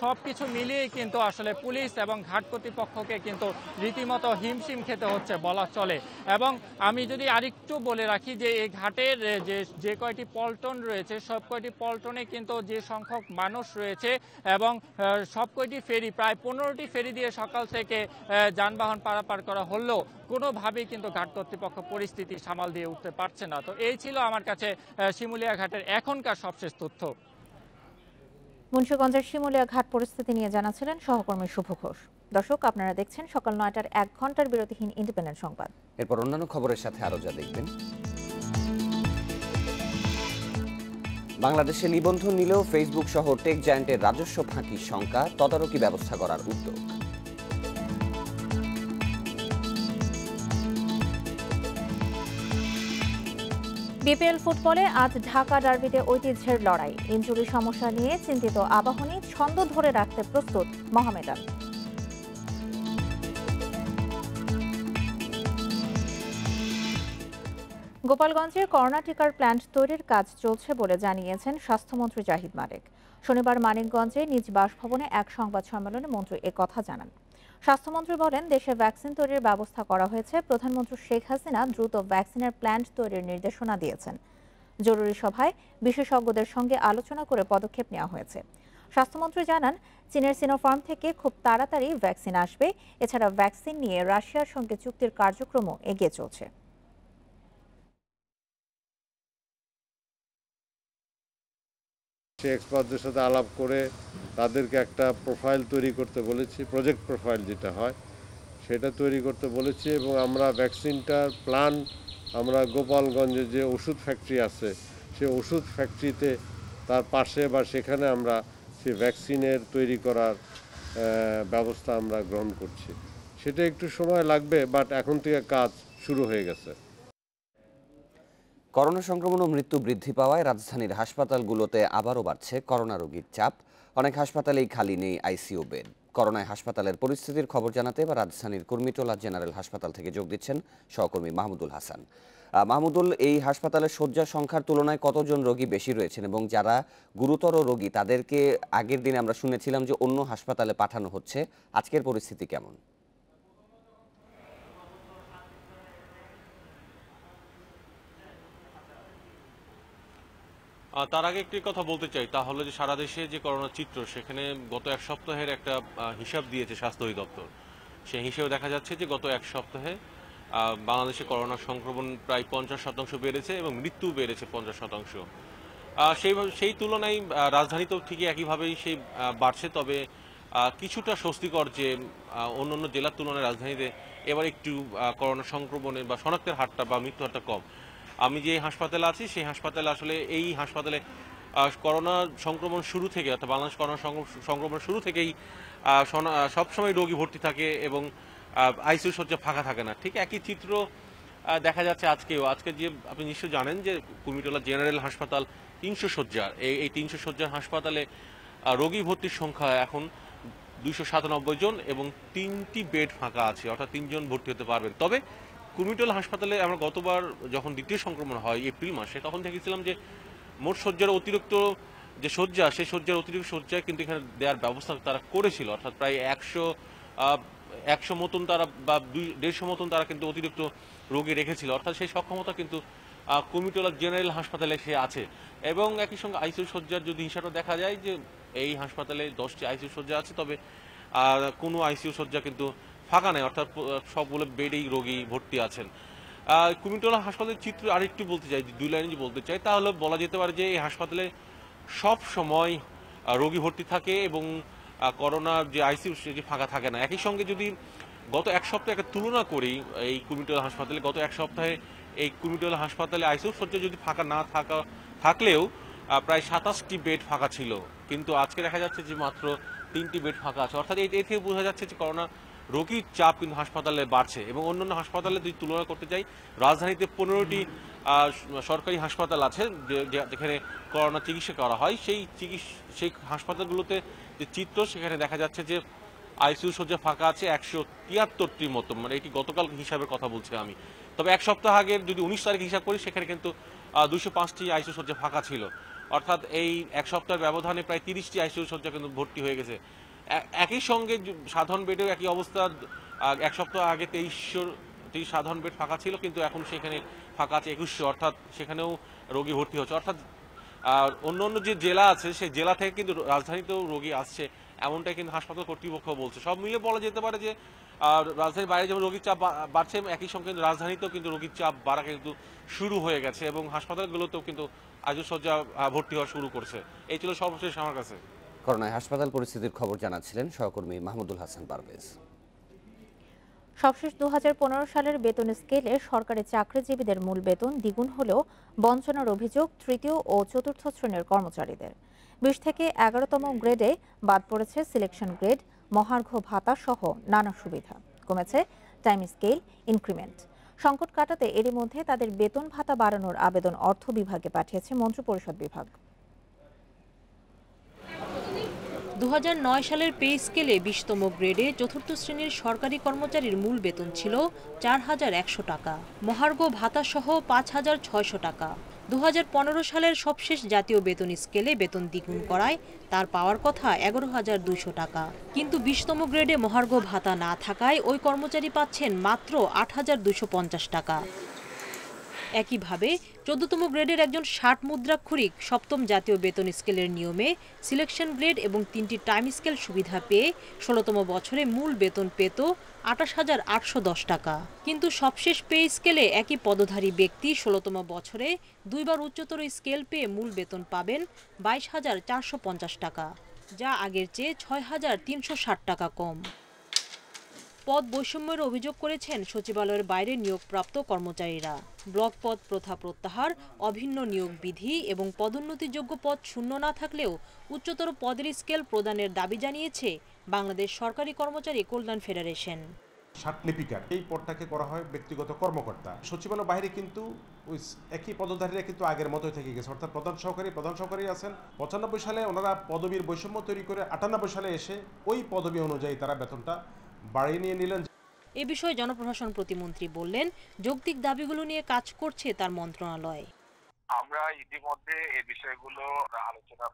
সবকিছু মিলিয়ে কিন্তু আসলে পুলিশ এবং ঘাট কর্তৃপক্ষকে কিন্তু রীতিমতো হিমশিম খেতে হচ্ছে বলা চলে। এবং আমি যদি আরেকটু বলে রাখি যে এই ঘাটের যে কয়টি পল্টন রয়েছে সব কয়টি পল্টনে কিন্তু যে সংখ্যক মানুষ রয়েছে এবং সব কয়টি ফেরি প্রায় 15টি ফেরি দিয়ে সকাল থেকে যানবাহন পারাপার করা হলেও কোনোভাবেই কিন্তু ঘাট কর্তৃপক্ষ পরিস্থিতি সামাল দিয়ে উঠতে পারছে না। তো এই ছিল আমার কাছে শিমুলিয়া ঘাটের এখনকার সবশেষ তথ্য। মুন্সিগঞ্জের শিমুলিয়া ঘাট পরিস্থিতি নিয়ে জানাচ্ছিলেন সহকর্মী শুভ ঘোষ। দর্শক, আপনারা দেখছেন সকাল 9টার 1 ঘন্টার বিরতিহীন ইন্ডিপেন্ডেন্ট সংবাদ। এরপর অন্যান্য খবরের সাথে আরো যা দেখবেন। বাংলাদেশে নিবন্ধন নিলেও ফেসবুক সহ টেক জায়ান্টের রাজস্ব ফাঁকির শঙ্কা, তদারকি ব্যবস্থা করার উদ্যোগ। বিপিএল ফুটবলে আজ ঢাকা ডার্বিতে ঐতিহ্যের লড়াই। ইনজুরি সমস্যা নিয়ে চিন্তিত আবাহনী, ছন্দ ধরে রাখতে প্রস্তুত মোহামেডান। গোপালগঞ্জে করোনা টিকার প্ল্যান্ট তৈরির কাজ চলছে বলে জানিয়েছেন স্বাস্থ্যমন্ত্রী জাহিদ মালেক। শনিবার মানিকগঞ্জে নিজ বাসভবনে এক সংবাদ সম্মেলনে মন্ত্রী একথা জানান। স্বাস্থ্যমন্ত্রী বলেন, দেশে ভ্যাকসিন তৈরির ব্যবস্থা করা হয়েছে। প্রধানমন্ত্রী শেখ হাসিনা দ্রুত ভ্যাকসিনের প্ল্যান্ট তৈরির নির্দেশনা দিয়েছেন। জরুরি সভায় বিশেষজ্ঞদের সঙ্গে আলোচনা করে পদক্ষেপ নেওয়া হয়েছে। স্বাস্থ্যমন্ত্রী জানান, চীনের সিনোফার্ম থেকে খুব তাড়াতাড়ি ভ্যাকসিন আসবে। এছাড়া ভ্যাকসিন নিয়ে রাশিয়ার সঙ্গে চুক্তির কার্যক্রমও এগিয়ে চলছে। এক্সপার্টদের সাথে আলাপ করে তাদেরকে একটা প্রোফাইল তৈরি করতে বলেছি, প্রজেক্ট প্রোফাইল যেটা হয় সেটা তৈরি করতে বলেছি। এবং আমরা ভ্যাকসিনটার প্ল্যান আমরা গোপালগঞ্জে যে ওষুধ ফ্যাক্টরি আছে সেই ওষুধ ফ্যাক্টরিতে তার পাশে বা সেখানে আমরা সেই ভ্যাকসিনের তৈরি করার ব্যবস্থা আমরা গ্রহণ করছি। সেটা একটু সময় লাগবে, বাট এখন থেকে কাজ শুরু হয়ে গেছে। করোনা সংক্রমণ ও মৃত্যু বৃদ্ধি পাওয়ায় রাজধানীর হাসপাতালগুলোতে আবারও বাড়ছে করোনা রোগীর চাপ। অনেক হাসপাতালেই খালি নেই আইসিইউ বেড। করোনায় হাসপাতালের পরিস্থিতির খবর জানাতে এবার রাজধানীর কুর্মিটোলা জেনারেল হাসপাতাল থেকে যোগ দিচ্ছেন সহকর্মী মাহমুদুল হাসান। মাহমুদুল, এই হাসপাতালের শয্যা সংখ্যার তুলনায় কতজন রোগী বেশি রয়েছেন এবং যারা গুরুতর রোগী তাদেরকে আগের দিনে আমরা শুনেছিলাম যে অন্য হাসপাতালে পাঠানো হচ্ছে, আজকের পরিস্থিতি কেমন? তার আগে একটি কথা বলতে চাই, তা হলো যে সারা দেশে যে করোনা চিত্র, সেখানে গত এক সপ্তাহের একটা হিসাব দিয়েছে স্বাস্থ্য অধিদপ্তর। সেই হিসেবে দেখা যাচ্ছে যে গত এক সপ্তাহে বাংলাদেশে করোনা সংক্রমণ প্রায় 50% বেড়েছে এবং মৃত্যু বেড়েছে 50%। সেই তুলনায় রাজধানীতেও ঠিকই একইভাবেই সেই বাড়ছে। তবে কিছুটা স্বস্তিকর যে অন্যান্য জেলার তুলনায় রাজধানীতে এবার একটু করোনা সংক্রমণের বা শনাক্তের হারটা বা মৃত্যু হারটা কম। আমি যে হাসপাতালে আছি সেই হাসপাতালে আসলে এই হাসপাতালে করোনা সংক্রমণ শুরু থেকে, অর্থাৎ বাংলাদেশ করোনা সংক্রমণ শুরু থেকেই সবসময় রোগী ভর্তি থাকে এবং আইসিইউ শয্যা ফাঁকা থাকে না। ঠিক একই চিত্র দেখা যাচ্ছে আজকেও। আজকে যে আপনি নিশ্চয়ই জানেন যে কুর্মিটোলা জেনারেল হাসপাতাল 300 শয্যার, এই 300 শয্যার হাসপাতালে রোগী ভর্তির সংখ্যা এখন 297 জন এবং 3টি বেড ফাঁকা আছে, অর্থাৎ 3 জন ভর্তি হতে পারবেন। তবে কুর্মিটোলা হাসপাতালে আমরা গতবার যখন দ্বিতীয় সংক্রমণ হয় এপ্রিল মাসে, তখন দেখেছিলাম যে মোট শয্যার অতিরিক্ত যে শয্যা, সেই শয্যার অতিরিক্ত শয্যায় কিন্তু এখানে দেওয়ার ব্যবস্থা তারা করেছিল, অর্থাৎ প্রায় 100 মতন তারা বা 150 মতন তারা কিন্তু অতিরিক্ত রোগী রেখেছিল, অর্থাৎ সেই সক্ষমতা কিন্তু কুর্মিটোলা জেনারেল হাসপাতালে সে আছে। এবং একই সঙ্গে আইসিইউ শয্যার যদি হিসাবটা দেখা যায় যে এই হাসপাতালে 10টি আইসিইউ শয্যা আছে, তবে কোনো আইসিইউ শয্যা কিন্তু ফাঁকা নেই, অর্থাৎ সবগুলো বেডেই রোগী ভর্তি আছেন। কুর্মিটোলা হাসপাতালের চিত্র আরেকটু বলতে চাই, 2 লাইনে যে বলতে চাই, তাহলে বলা যেতে পারে যে এই হাসপাতালে সব সময় রোগী ভর্তি থাকে এবং করোনার যে আইসিইউ সেটি ফাঁকা থাকে না। একই সঙ্গে যদি গত এক সপ্তাহে একটা তুলনা করি, এই কুর্মিটোলা হাসপাতালে গত এক সপ্তাহে এই কুর্মিটোলা হাসপাতালে আইসিইউ শয্যা যদি ফাঁকা না থাকলেও প্রায় 27টি বেড ফাঁকা ছিল, কিন্তু আজকে দেখা যাচ্ছে যে মাত্র 3টি বেড ফাঁকা আছে। অর্থাৎ এই থেকে বোঝা যাচ্ছে যে করোনা রোগীর চাপ কিন্তু হাসপাতালে বাড়ছে। এবং অন্যান্য হাসপাতালে যদি তুলনা করতে চাই, রাজধানীতে 15টি সরকারি হাসপাতাল আছে যেখানে করোনা চিকিৎসা করা হয়। সেই হাসপাতালগুলোতে যে চিত্র, সেখানে দেখা যাচ্ছে যে আইসিইউ শয্যা ফাঁকা আছে 173টির মতো, মানে এটি গতকাল হিসাবের কথা বলছি আমি। তবে এক সপ্তাহ আগের যদি 19 তারিখ হিসাব করি, সেখানে কিন্তু 205টি আইসিইউ শয্যা ফাঁকা ছিল। অর্থাৎ এই এক সপ্তাহের ব্যবধানে প্রায় 30টি আইসিইউ শয্যা কিন্তু ভর্তি হয়ে গেছে। একই সঙ্গে সাধারণ বেডেও একই অবস্থা। এক সপ্তাহ আগে 2300টি সাধারণ বেড ফাঁকা ছিল, কিন্তু এখন সেখানে ফাঁকা আছে 2100, অর্থাৎ সেখানেও রোগী ভর্তি হচ্ছে। অর্থাৎ অন্য অন্য যে জেলা আছে, সেই জেলা থেকে কিন্তু রাজধানীতেও রোগী আসছে, এমনটাই কিন্তু হাসপাতাল কর্তৃপক্ষ বলছে। সব মিলে বলা যেতে পারে যে রাজধানীর বাইরে যেমন রোগীর চাপ বাড়ছে, একই সঙ্গে কিন্তু রাজধানীতেও কিন্তু রোগীর চাপ বাড়া কিন্তু শুরু হয়ে গেছে এবং হাসপাতালগুলোতেও কিন্তু আইসিইউ শয্যা ভর্তি হওয়া শুরু করছে। এই ছিল সর্বশেষ আমার কাছে। করোনায় হাসপাতাল পরিস্থিতির খবর জানাচ্ছিলেন সহকর্মী মাহমুদুল হাসান পারভেজ। সবশেষ 2015 সালের বেতন স্কেলে সরকারি চাকরিজীবীদের মূল বেতন দ্বিগুণ হলেও বঞ্চনার অভিযোগ তৃতীয় ও চতুর্থ শ্রেণীর কর্মচারীদের। 20 থেকে 11তম গ্রেডে বাদ পড়েছে সিলেকশন গ্রেড, মহার্ঘ ভাতা সহ নানা সুবিধা। কমেছে টাইম স্কেল, ইনক্রিমেন্ট। সংকট কাটাতে এরই মধ্যে তাদের বেতন ভাতা বাড়ানোর আবেদন অর্থ বিভাগে পাঠিয়েছে মন্ত্রিপরিষদ বিভাগ। 2009 সালের পে স্কেলে 20তম গ্রেডে চতুর্থ শ্রেণীর সরকারি কর্মচারীর মূল বেতন ছিল 4100 টাকা, মহার্ঘ ভাতা সহ 5600 টাকা। 2015 সালের সবশেষ জাতীয় বেতন স্কেলে বেতন দ্বিগুণ করায় তার পাওয়ার কথা 11200 টাকা, কিন্তু 20তম গ্রেডে মহার্ঘ ভাতা না থাকায় ওই কর্মচারী পাচ্ছেন মাত্র 8250 টাকা। একইভাবে 14তম গ্রেডের একজন 60 মুদ্রাক্ষরিক 7ম জাতীয় বেতন স্কেলের নিয়মে সিলেকশন গ্রেড এবং 3টি টাইম স্কেল সুবিধা পেয়ে 16তম বছরে মূল বেতন পেত 28810 টাকা, কিন্তু সবশেষ পে স্কেলে একই পদধারী ব্যক্তি 16তম বছরে দুইবার উচ্চতর স্কেল পেয়ে মূল বেতন পাবেন 22450 টাকা, যা আগের চেয়ে 6360 টাকা কম। পদ বৈষম্যের অভিযোগ করেছেন সচিবালয়ের বাইরে নিয়োগপ্রাপ্ত কর্মচারীরা। ব্লক পদ প্রথা প্রত্যাহার, অভিন্ন নিয়োগ বিধি এবং পদোন্নতিযোগ্য পদ শূন্য না থাকলেও উচ্চতর পদের স্কেল প্রদানের দাবি জানিয়েছে বাংলাদেশ সরকারি কর্মচারী কল্যাণ ফেডারেশন। সার্টিফিকেট এই পদটাকে করা হয় ব্যক্তিগত কর্মকর্তা। সচিবালয় বাইরে কিন্তু ওই একই পদধারীরা কিন্তু আগের মতোই থেকে গেছে, অর্থাৎ প্রধান সহকারী আছেন। 95 সালে ওনারা পদবীর বৈষম্য তৈরি করে 98 সালে এসে ওই পদবী অনুযায়ী তারা বেতনটা বাড়িয়ে নিয়ে নিলেন। এ বিষয়ে জনপ্রশাসন প্রতিমন্ত্রী বললেন, যৌক্তিক দাবিগুলো নিয়ে কাজ করছে তার মন্ত্রণালয়। আমরা ইতিমধ্যে এই বিষয়গুলো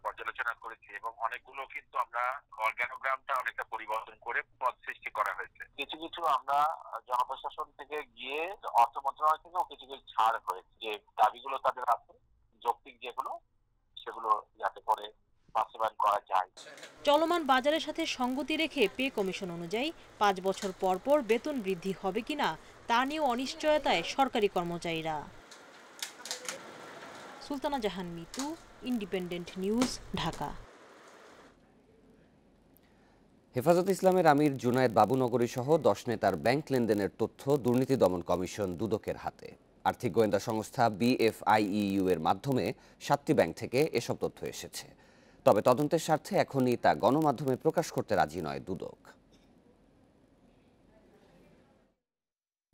পর্যালোচনা করেছি এবং অনেকগুলো কিন্তু আমরা অর্গানোগ্রামটা অনেকটা পরিবর্তন করে পদ সৃষ্টি করা হয়েছে। কিছু কিছু আমরা জনপ্রশাসন থেকে গিয়ে অর্থ মন্ত্রণালয় থেকেও কিছু কিছু ছাড় হয়েছে, যে দাবিগুলো তাদের আছে যৌক্তিক যেগুলো, সেগুলো যাতে করে বাস্তবায়ন করা যায়। চলমান বাজারের সাথে সঙ্গতি রেখে পে কমিশন অনুযায়ী 5 বছর পর পর বেতন বৃদ্ধি হবে কিনা তা নিয়েও অনিশ্চয়তায় সরকারি কর্মচারীরা। সুলতানা জাহান মিতু, ইন্ডিপেন্ডেন্ট নিউজ, ঢাকা। হেফাজত ইসলামের আমির জুনায়েদ বাবুনগরী সহ 10 নেতার ব্যাংক লেনদেনের তথ্য দুর্নীতি দমন কমিশন দুদকের হাতে। আর্থিক গোয়েন্দা সংস্থা BFIEU এর মাধ্যমে 7টি ব্যাংক থেকে এসব তথ্য এসেছে। তবে তদন্তের স্বার্থে এখনই তা গণমাধ্যমে প্রকাশ করতে রাজি নয় দুদক।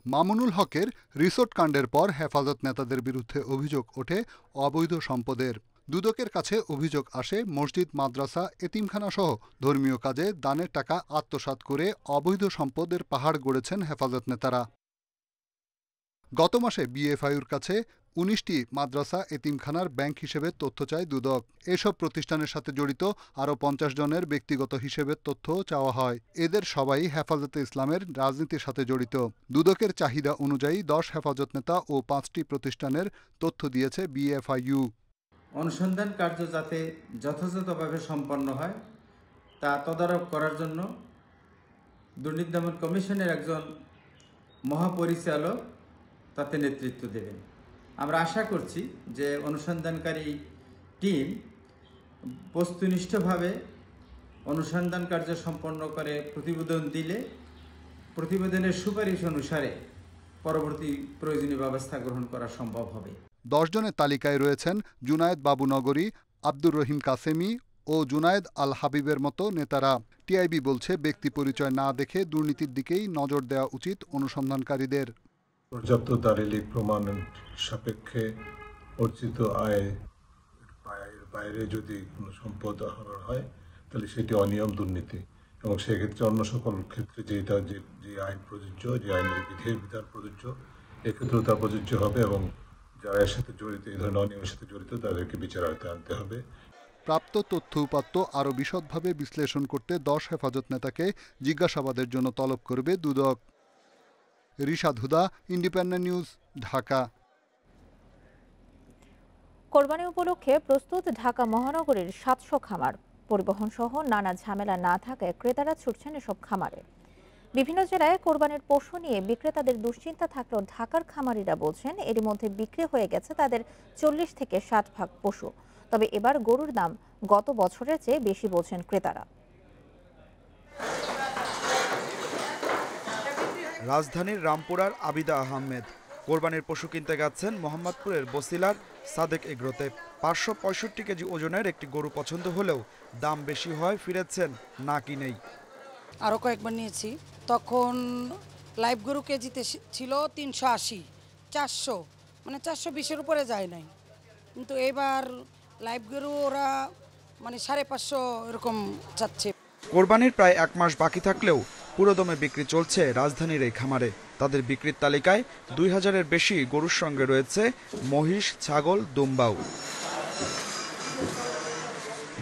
মামুনুল হকের রিসোর্ট কাণ্ডের পর হেফাজত নেতাদের বিরুদ্ধে অভিযোগ ওঠে অবৈধ সম্পদের। দুদকের কাছে অভিযোগ আসে মসজিদ, মাদ্রাসা, এতিমখানা সহ ধর্মীয় কাজে দানের টাকা আত্মসাৎ করে অবৈধ সম্পদের পাহাড় গড়েছেন হেফাজত নেতারা। গত মাসে BFIUর কাছে 19টি মাদ্রাসা, এতিমখানার ব্যাংক হিসেবে তথ্য চায় দুদক। এসব প্রতিষ্ঠানের সাথে জড়িত আরও 50 জনের ব্যক্তিগত হিসেবের তথ্য চাওয়া হয়। এদের সবাই হেফাজতে ইসলামের রাজনীতির সাথে জড়িত। দুদকের চাহিদা অনুযায়ী 10 হেফাজত নেতা ও 5টি প্রতিষ্ঠানের তথ্য দিয়েছে BFIU। অনুসন্ধান কার্য যাতে যথাযথভাবে সম্পন্ন হয় তা তদারক করার জন্য দুর্নীতি দমন কমিশনের একজন মহাপরিচালক তাতে নেতৃত্ব দেবেন। আমরা আশা করছি যে অনুসন্ধানকারী টিম বস্তুনিষ্ঠভাবে অনুসন্ধান কার্য সম্পন্ন করে প্রতিবেদন দিলে প্রতিবেদনের সুপারিশ অনুসারে পরবর্তী প্রয়োজনীয় ব্যবস্থা গ্রহণ করা সম্ভব হবে। 10 জনের তালিকায় রয়েছেন জুনায়েদ বাবুনগরী, আব্দুর রহিম কাসেমি ও জুনায়েদ আল হাবিবের মতো নেতারা। টিআইবি বলছে ব্যক্তি পরিচয় না দেখে দুর্নীতির দিকেই নজর দেওয়া উচিত অনুসন্ধানকারীদের। পর্যাপ্ত দালিলিক প্রমাণ সাপেক্ষে অর্জিত আয়ের বাইরে যদি কোনো সম্পদ আহরণ হয় তাহলে সেটি অনিয়ম, দুর্নীতি, এবং সেক্ষেত্রে অন্য সকল ক্ষেত্রে যে আইন প্রযোজ্য, যে আইনের বিধান প্রযোজ্য, এক্ষেত্রেও তা প্রযোজ্য হবে এবং যারা এর সাথে জড়িত, এই ধরনের অনিয়মের সাথে জড়িত, তাদেরকে বিচার আওতায় আনতে হবে। প্রাপ্ত তথ্য উপাত্ত আরও বিশদভাবে বিশ্লেষণ করতে 10 হেফাজত নেতাকে জিজ্ঞাসাবাদের জন্য তলব করবে দুদক। রিশাদ হুদা, ইন্ডিপেন্ডেন্ট নিউজ, ঢাকা। কোরবানি উপলক্ষে প্রস্তুত ঢাকা মহানগরীর 700 খামার। পরিবহন সহ নানা ঝামেলা না থাকায় ক্রেতারা ছুটছেন এসব খামারে। বিভিন্ন জেলায় কোরবানির পশু নিয়ে বিক্রেতাদের দুশ্চিন্তা থাকলেও ঢাকার খামারিরা বলছেন এরই মধ্যে বিক্রি হয়ে গেছে তাদের 40 থেকে 60 ভাগ পশু। তবে এবার গরুর দাম গত বছরের চেয়ে বেশি বলছেন ক্রেতারা। রাজধানীর রামপুরার আবিদা আহমেদ কোরবানির পশু কিনতে যাচ্ছেন মোহাম্মদপুরের বসিলার সাদেক এগ্রোতে। 565 কেজি ওজনের একটি গরু পছন্দ হলেও দাম বেশি হয় ফিরেছেন না কিনেই। আরও কয়েকবার নিয়েছি, তখন লাইভ গরু কেজিতে ছিল 380, 400, মানে 420-এর উপরে যায় নাই। কিন্তু এবার লাইভ গরু ওরা মানে 550 এরকম চাচ্ছে। কোরবানির প্রায় 1 মাস বাকি থাকলেও পুরোদমে বিক্রি চলছে রাজধানীর এই খামারে। তাদের বিক্রির তালিকায় 2000-এর বেশি গরুর সঙ্গে রয়েছে মহিষ, ছাগল, দুম্বাও।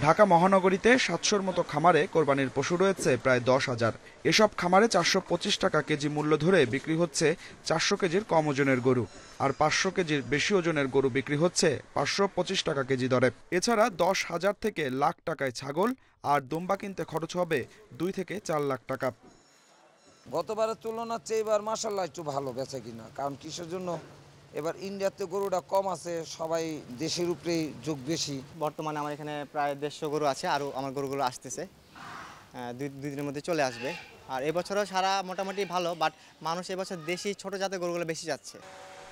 ঢাকা মহানগরীতে 700-র মতো খামারে কোরবানির পশু রয়েছে প্রায় 10,000। এসব খামারে 425 টাকা কেজি মূল্য ধরে বিক্রি হচ্ছে 400 কেজির কম ওজনের গরু, আর 500 কেজির বেশি ওজনের গরু বিক্রি হচ্ছে 525 টাকা কেজি দরে। এছাড়া 10,000 থেকে লাখ টাকায় ছাগল আর দুম্বা কিনতে খরচ হবে 2 থেকে 4 লাখ টাকা। গতবারের তুলনার চেয়ে এবার মাশাআল্লাহ একটু ভালো বেচা কিনা, কারণ কিসের জন্য এবার ইন্ডিয়াতে গরুটা কম আছে, সবাই দেশের উপরেই ঝোঁক বেশি। বর্তমানে আমার এখানে প্রায় 150 গরু আছে, আরও আমার গরুগুলো আসতেছে, 2 দিনের মধ্যে চলে আসবে। আর এবছরও সারা মোটামুটি ভালো, বাট মানুষ এবছর দেশি ছোট জাতের গরুগুলো বেশি যাচ্ছে।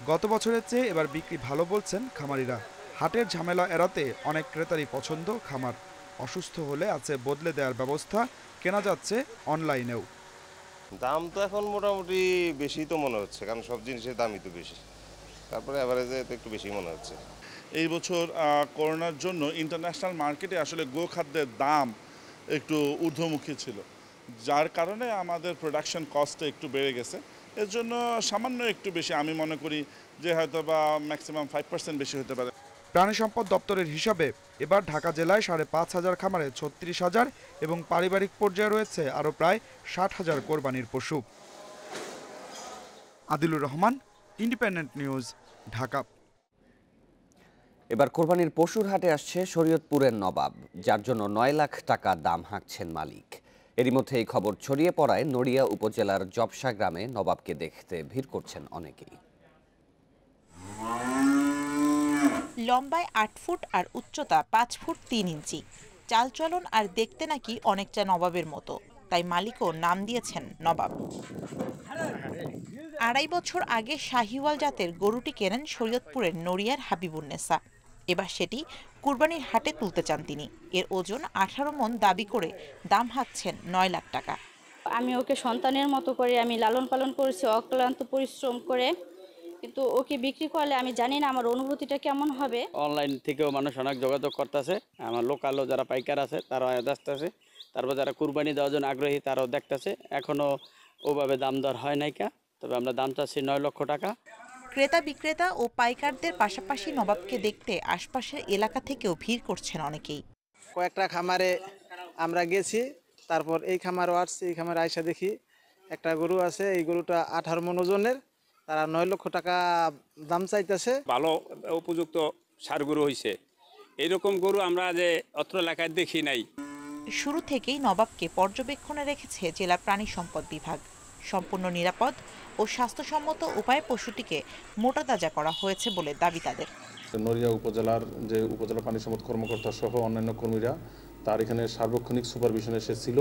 গত বছরের চেয়ে এবার বিক্রি ভালো বলছেন খামারিরা। হাটের ঝামেলা এড়াতে অনেক ক্রেতারই পছন্দ খামার। অসুস্থ হলে আছে বদলে দেওয়ার ব্যবস্থা, কেনা যাচ্ছে অনলাইনেও। দাম তো এখন মোটামুটি বেশি তো মনে হচ্ছে, কারণ সব জিনিসের দামই তো বেশি, তারপরে এভারেজে তো একটু বেশি মনে হচ্ছে। এই বছর করোনার জন্য ইন্টারন্যাশনাল মার্কেটে আসলে গোখাদ্যের দাম একটু ঊর্ধ্বমুখী ছিল, যার কারণে আমাদের প্রোডাকশন কস্টটা একটু বেড়ে গেছে। এর জন্য সামান্য একটু বেশি, আমি মনে করি যে হয়তো বা ম্যাক্সিমাম 5% বেশি হতে পারে। প্রাণী সম্পদ দপ্তরের হিসাবে এবার ঢাকা জেলায় 5,500 খামারে 36,000 এবং পারিবারিক পর্যায়ে রয়েছে আরও প্রায় 60,000 কোরবানির পশু। Adilur Rahman, independent news, Dhaka. এবার কোরবানির পশুর হাটে আসছে শরীয়তপুরের নবাব, যার জন্য 9 লাখ টাকা দাম হাঁকছেন মালিক। এরই মধ্যে এই খবর ছড়িয়ে পড়ায় নড়িয়া উপজেলার জবসা গ্রামে নবাবকে দেখতে ভিড় করছেন অনেকেই। লম্বায় 8 ফুট আর উচ্চতা 5 ফুট 3 ইঞ্চি। চালচলন আর দেখতে নাকি অনেকটা নবাবের মতো, তাই মালিকও নাম দিয়েছেন নবাব। 2.5 বছর আগে শাহিওয়াল জাতের গরুটি কেনেন শরীয়তপুরের নড়িয়ার হাবিবুন্নেসা। এবার সেটি কুরবানির হাটে তুলতে চান তিনি। এর ওজন 18 মণ দাবি করে দাম হাঁকছেন 9 লাখ টাকা। আমি ওকে সন্তানের মতো করে আমি লালন পালন করেছি, অক্লান্ত পরিশ্রম করে, কিন্তু ওকে বিক্রি করলে আমি জানি না আমার অনুভূতিটা কেমন হবে। অনলাইন থেকেও মানুষ অনেক যোগাযোগ করতেছে, আমার লোকালও যারা পাইকার আছে তারাও আসতেছে, তারপর যারা কুরবানি দেওয়ার জন্য আগ্রহী তারাও দেখতেছে। এখনো ওভাবে দাম দর হয় নাইকা, তবে আমরা দাম চাচ্ছি 9 লক্ষ টাকা। ক্রেতা বিক্রেতা ও পাইকারদের পাশাপাশি নবাবকে দেখতে আশপাশের এলাকা থেকেও ভিড় করছেন অনেকেই। কয়েকটা খামারে আমরা গেছি, তারপর এই খামারও আসছি। এই খামারে আইসা দেখি একটা গরু আছে, এই গরুটা 18 মণ ওজনের, তারা 9 লক্ষ টাকা দাম চাইতেছে। ভালো উপযুক্ত সার গরু হয়েছে, এইরকম গরু আমরা যে অত্র এলাকায় দেখি নাই। শুরু থেকেই নবাবকে পর্যবেক্ষণে রেখেছে জেলা প্রাণী সম্পদ বিভাগ। সম্পূর্ণ নিরাপদ ও স্বাস্থ্যসম্মত উপায়ে পশুটিকে মোটা তাজা করা হয়েছে বলে দাবি তাদের। নড়িয়া উপজেলার যে উপজেলা পানি সম্পদ কর্মকর্তা সহ অন্যান্য কর্মীরা তার এখানে সার্বক্ষণিক সুপারভিশনে এসেছিল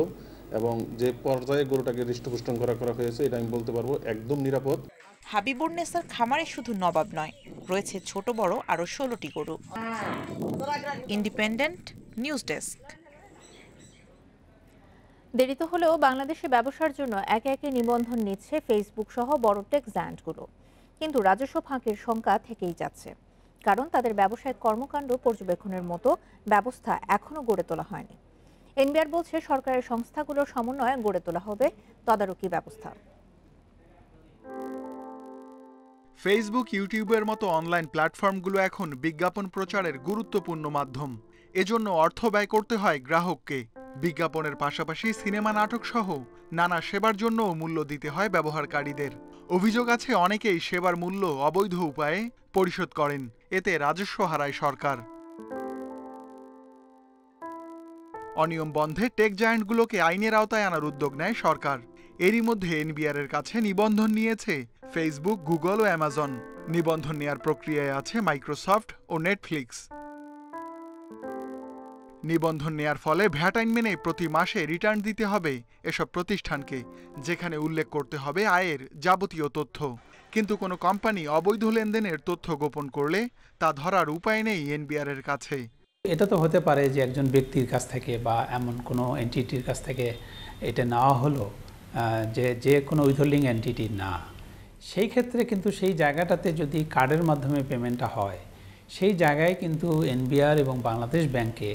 এবং যে পর্যায়ে গরুটাকে হৃষ্টপুষ্ট করা হয়েছে এটা আমি বলতে পারবো একদম নিরাপদ। হাবিবুন্নেসার খামারে শুধু নবাব নয়, রয়েছে ছোট বড় আরো 16টি গরু। Independent news desk. দেরিতে হলেও বাংলাদেশে ব্যবসার জন্য একে একে নিবন্ধন নিচ্ছে ফেসবুক সহ বড় টেক জায়ান্টগুলো, কিন্তু রাজস্ব ফাঁকের শঙ্কা থেকেই যাচ্ছে, কারণ তাদের ব্যবসায়িক কর্মকাণ্ড পর্যবেক্ষণের মতো ব্যবস্থা এখনো গড়ে তোলা হয়নি। এনবিআর বলছে সরকারের সংস্থাগুলোর সমন্বয়ে গড়ে তোলা হবে তদারকি ব্যবস্থা। ফেসবুক, ইউটিউবের মতো অনলাইন প্ল্যাটফর্মগুলো এখন বিজ্ঞাপন প্রচারের গুরুত্বপূর্ণ মাধ্যম। এজন্য অর্থ ব্যয় করতে হয় গ্রাহককে। বিজ্ঞাপনের পাশাপাশি সিনেমা, নাটক সহ নানা সেবার জন্যও মূল্য দিতে হয় ব্যবহারকারীদের। অভিযোগ আছে অনেকেই সেবার মূল্য অবৈধ উপায়ে পরিশোধ করেন, এতে রাজস্ব হারায় সরকার। অনিয়ম বন্ধে টেক জায়ান্টগুলোকে আইনের আওতায় আনার উদ্যোগ নেয় সরকার। এরই মধ্যে এনবিআর-এর কাছে নিবন্ধন নিয়েছে ফেসবুক, গুগল ও অ্যামাজন। নিবন্ধন নেয়ার প্রক্রিয়ায় আছে মাইক্রোসফট ও নেটফ্লিক্স। নিবন্ধন নেয়ার ফলে ভ্যাট আইন মেনে প্রতি মাসে রিটার্ন দিতে হবে এসব প্রতিষ্ঠানকে, যেখানে উল্লেখ করতে হবে আয়ের যাবতীয় তথ্য। কিন্তু কোনো কোম্পানি অবৈধ লেনদেনের তথ্য গোপন করলে তা ধরার উপায় নেই এনবিআর-এর কাছে। এটা তো হতে পারে যে একজন ব্যক্তির কাছ থেকে বা এমন কোনো এন্টিটির কাছ থেকে এটা নেওয়া হলো যে কোনো উইথহোল্ডিং এন্টিটি না। সেই ক্ষেত্রে কিন্তু সেই জায়গাটাতে যদি কার্ডের মাধ্যমে পেমেন্টটা হয়, সেই জায়গায় কিন্তু এনবিআর এবং বাংলাদেশ ব্যাংকে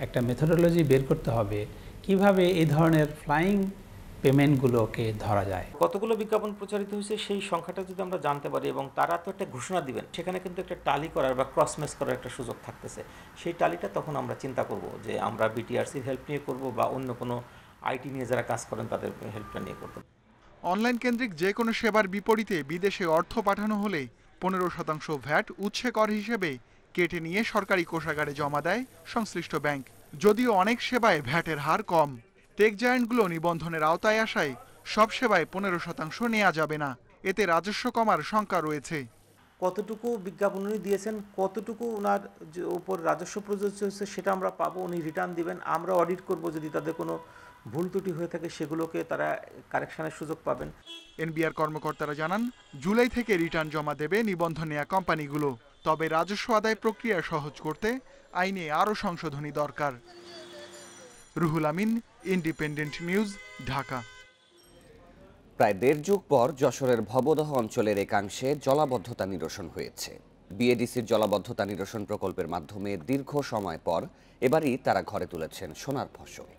একটা মেথোডোলজি বের করতে হবে কিভাবে এই ধরনের ফ্লাইং পেমেন্টগুলোকে ধরা যায়। কতগুলো বিজ্ঞাপন প্রচারিত হয়েছে সেই সংখ্যাটা যদি আমরা জানতে পারি এবং তারা তো একটা ঘোষণা দিবেন, সেখানে কিন্তু একটা টালি করার বা ক্রস ম্যাচ করার একটা সুযোগ থাকতেছে। সেই টালিটা তখন আমরা চিন্তা করব যে আমরা বিটিআরসির হেল্প নিয়ে করব বা অন্য কোনো আইটি নিয়ে যারা কাজ করেন তাদের হেল্পটা নিয়ে করব। অনলাইন কেন্দ্রিক যে কোনো সেবার বিপরীতে বিদেশে অর্থ পাঠানো হলে 15% ভ্যাট উৎসে কর হিসেবে কেটে নিয়ে সরকারি কোষাগারে জমা দেয় সংশ্লিষ্ট ব্যাংক। যদিও অনেক সেবায় ভ্যাটের হার কম, টেক জায়ান্টগুলো নিবন্ধনের আওতায় আসায় সব সেবায় 15% নেওয়া যাবে না। এতে রাজস্ব কমার শঙ্কা রয়েছে। কতটুকু বিজ্ঞাপন উনি দিয়েছেন, কতটুকু ওনার উপর রাজস্ব প্রযোজ্য হচ্ছে সেটা আমরা পাবো, উনি রিটার্ন দিবেন, আমরা অডিট করব, যদি তাদের কোনো ভুল ত্রুটি হয়ে থাকে সেগুলোকে তারা কারেকশনের সুযোগ পাবেন। এনবিআর কর্মকর্তারা জানান, জুলাই থেকে রিটার্ন জমা দেবে নিবন্ধন নেওয়া কোম্পানিগুলো। তবে রাজস্ব আদায় প্রক্রিয়া সহজ করতে আইনে আরও সংশোধনী দরকার। Ruhul Amin, independent news, Dhaka. প্রায় 1.5 যুগ পর যশোরের ভবদহ অঞ্চলের একাংশে জলাবদ্ধতা নিরসন হয়েছে। বিএডিসির জলাবদ্ধতা নিরসন প্রকল্পের মাধ্যমে দীর্ঘ সময় পর এবারই তারা ঘরে তুলেছেন সোনার ফসল।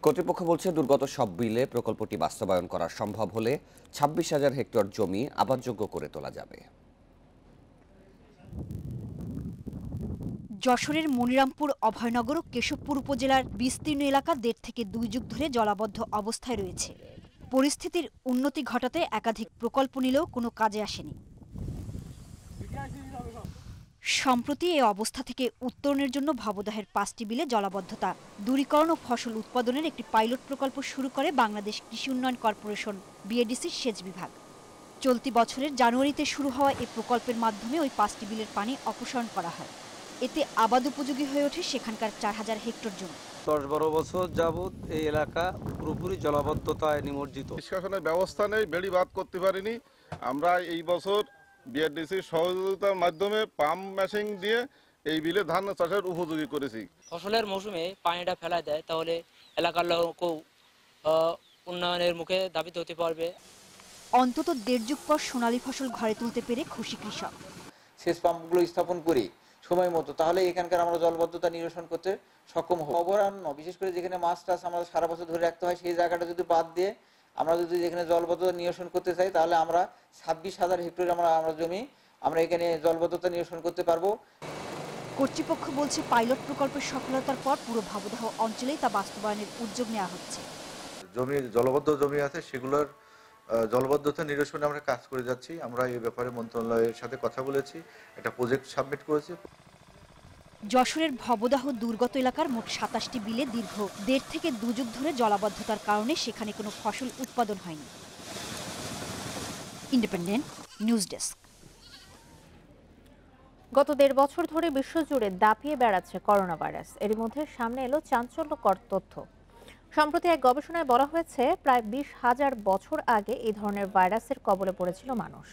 কর্তৃপক্ষ বলছে, দুর্গত সব বিলে প্রকল্পটি বাস্তবায়ন করা সম্ভব হলে 26,000 হেক্টর জমি আবাদযোগ্য করে তোলা যাবে। যশোরের মনিরামপুর, অভয়নগর ও কেশবপুর উপজেলার বিস্তীর্ণ এলাকা 1.5 থেকে 2 যুগ ধরে জলাবদ্ধ অবস্থায় রয়েছে। পরিস্থিতির উন্নতি ঘটাতে একাধিক প্রকল্প নিলেও কোনো কাজে আসেনি। সম্প্রতি এই অবস্থা থেকে উত্তরণের জন্য ভবদহের 5টি বিলে জলাবদ্ধতা দূরীকরণ ও ফসল উৎপাদনের একটি পাইলট প্রকল্প শুরু করে বাংলাদেশ কৃষি উন্নয়ন কর্পোরেশন বিএডিসির সেচ বিভাগ। চলতি বছরের জানুয়ারিতে শুরু হওয়া এই প্রকল্পের মাধ্যমে ওই 5টি বিলের পানি অপসারণ করা হয়। এতে আবাদ উপযোগী হয়ে ওঠে সেখানকার 4,000 হেক্টর জমি। 10-12 বছর যাবৎ এই এলাকা পুরোপুরি জলাবদ্ধতায় নিমজ্জিত। নিষ্কাশনের ব্যবস্থা নেই, বেড়ি বাদ করতে পারিনি। আমরা এই বছর বিআরডিসির সহযোগিতার মাধ্যমে পাম্প মেশিন দিয়ে এই বিলে ধান চাষের উপযোগী করেছি। ফসলের মৌসুমে পানিটা ফেলায় দেয়, তাহলে এলাকার লোকও উন্নয়নের মুখে ধাবিত হতে পারবে। অন্তত 1.5 যুগ পর সোনালী ফসল ঘরে তুলতে পেরে খুশি কৃষক। সেচ পাম্পগুলো স্থাপন করি সময় মতো, তাহলে এখানকার আমরা জলবদ্ধতা নিরসন করতে সক্ষম হব। অবরান্ন বিশেষ করে যেখানে মাছ টাছ আমরা সারা বছর ধরে রাখতে হয়, সেই জায়গাটা যদি বাদ দিয়ে আমরা যদি যেখানে জলবদ্ধতা নিরসন করতে চাই, তাহলে আমরা 26,000 হেক্টর আমরা জমি আমরা এখানে জলবদ্ধতা নিরসন করতে পারবো। কর্তৃপক্ষ বলছে, পাইলট প্রকল্পের সফলতার পর পুরো ভবদহ অঞ্চলেই তা বাস্তবায়নের উদ্যোগ নেওয়া হচ্ছে। জমি জলবদ্ধ জমি আছে, সেগুলোর জলবদ্ধতা নিরসনে আমরা কাজ করে যাচ্ছি। আমরা এই ব্যাপারে মন্ত্রণালয়ের সাথে কথা বলেছি, একটা প্রজেক্ট সাবমিট করেছি। যশোরের ভবদহ দুর্গত এলাকার মোট 27টি বিলে দীর্ঘ 1.5 থেকে 2 যুগ ধরে জলাবদ্ধতার কারণে সেখানে কোনো ফসল উৎপাদন হয়নি। Independent news desk. গত 1.5 বছর ধরে বিশ্বজুড়ে দাপিয়ে বেড়াচ্ছে করোনা ভাইরাস। এর মধ্যে সামনে এলো চাঞ্চল্যকর তথ্য। সম্প্রতি এক গবেষণায় বলা হয়েছে প্রায় 20,000 বছর আগে এই ধরনের ভাইরাসের কবলে পড়েছিল মানুষ।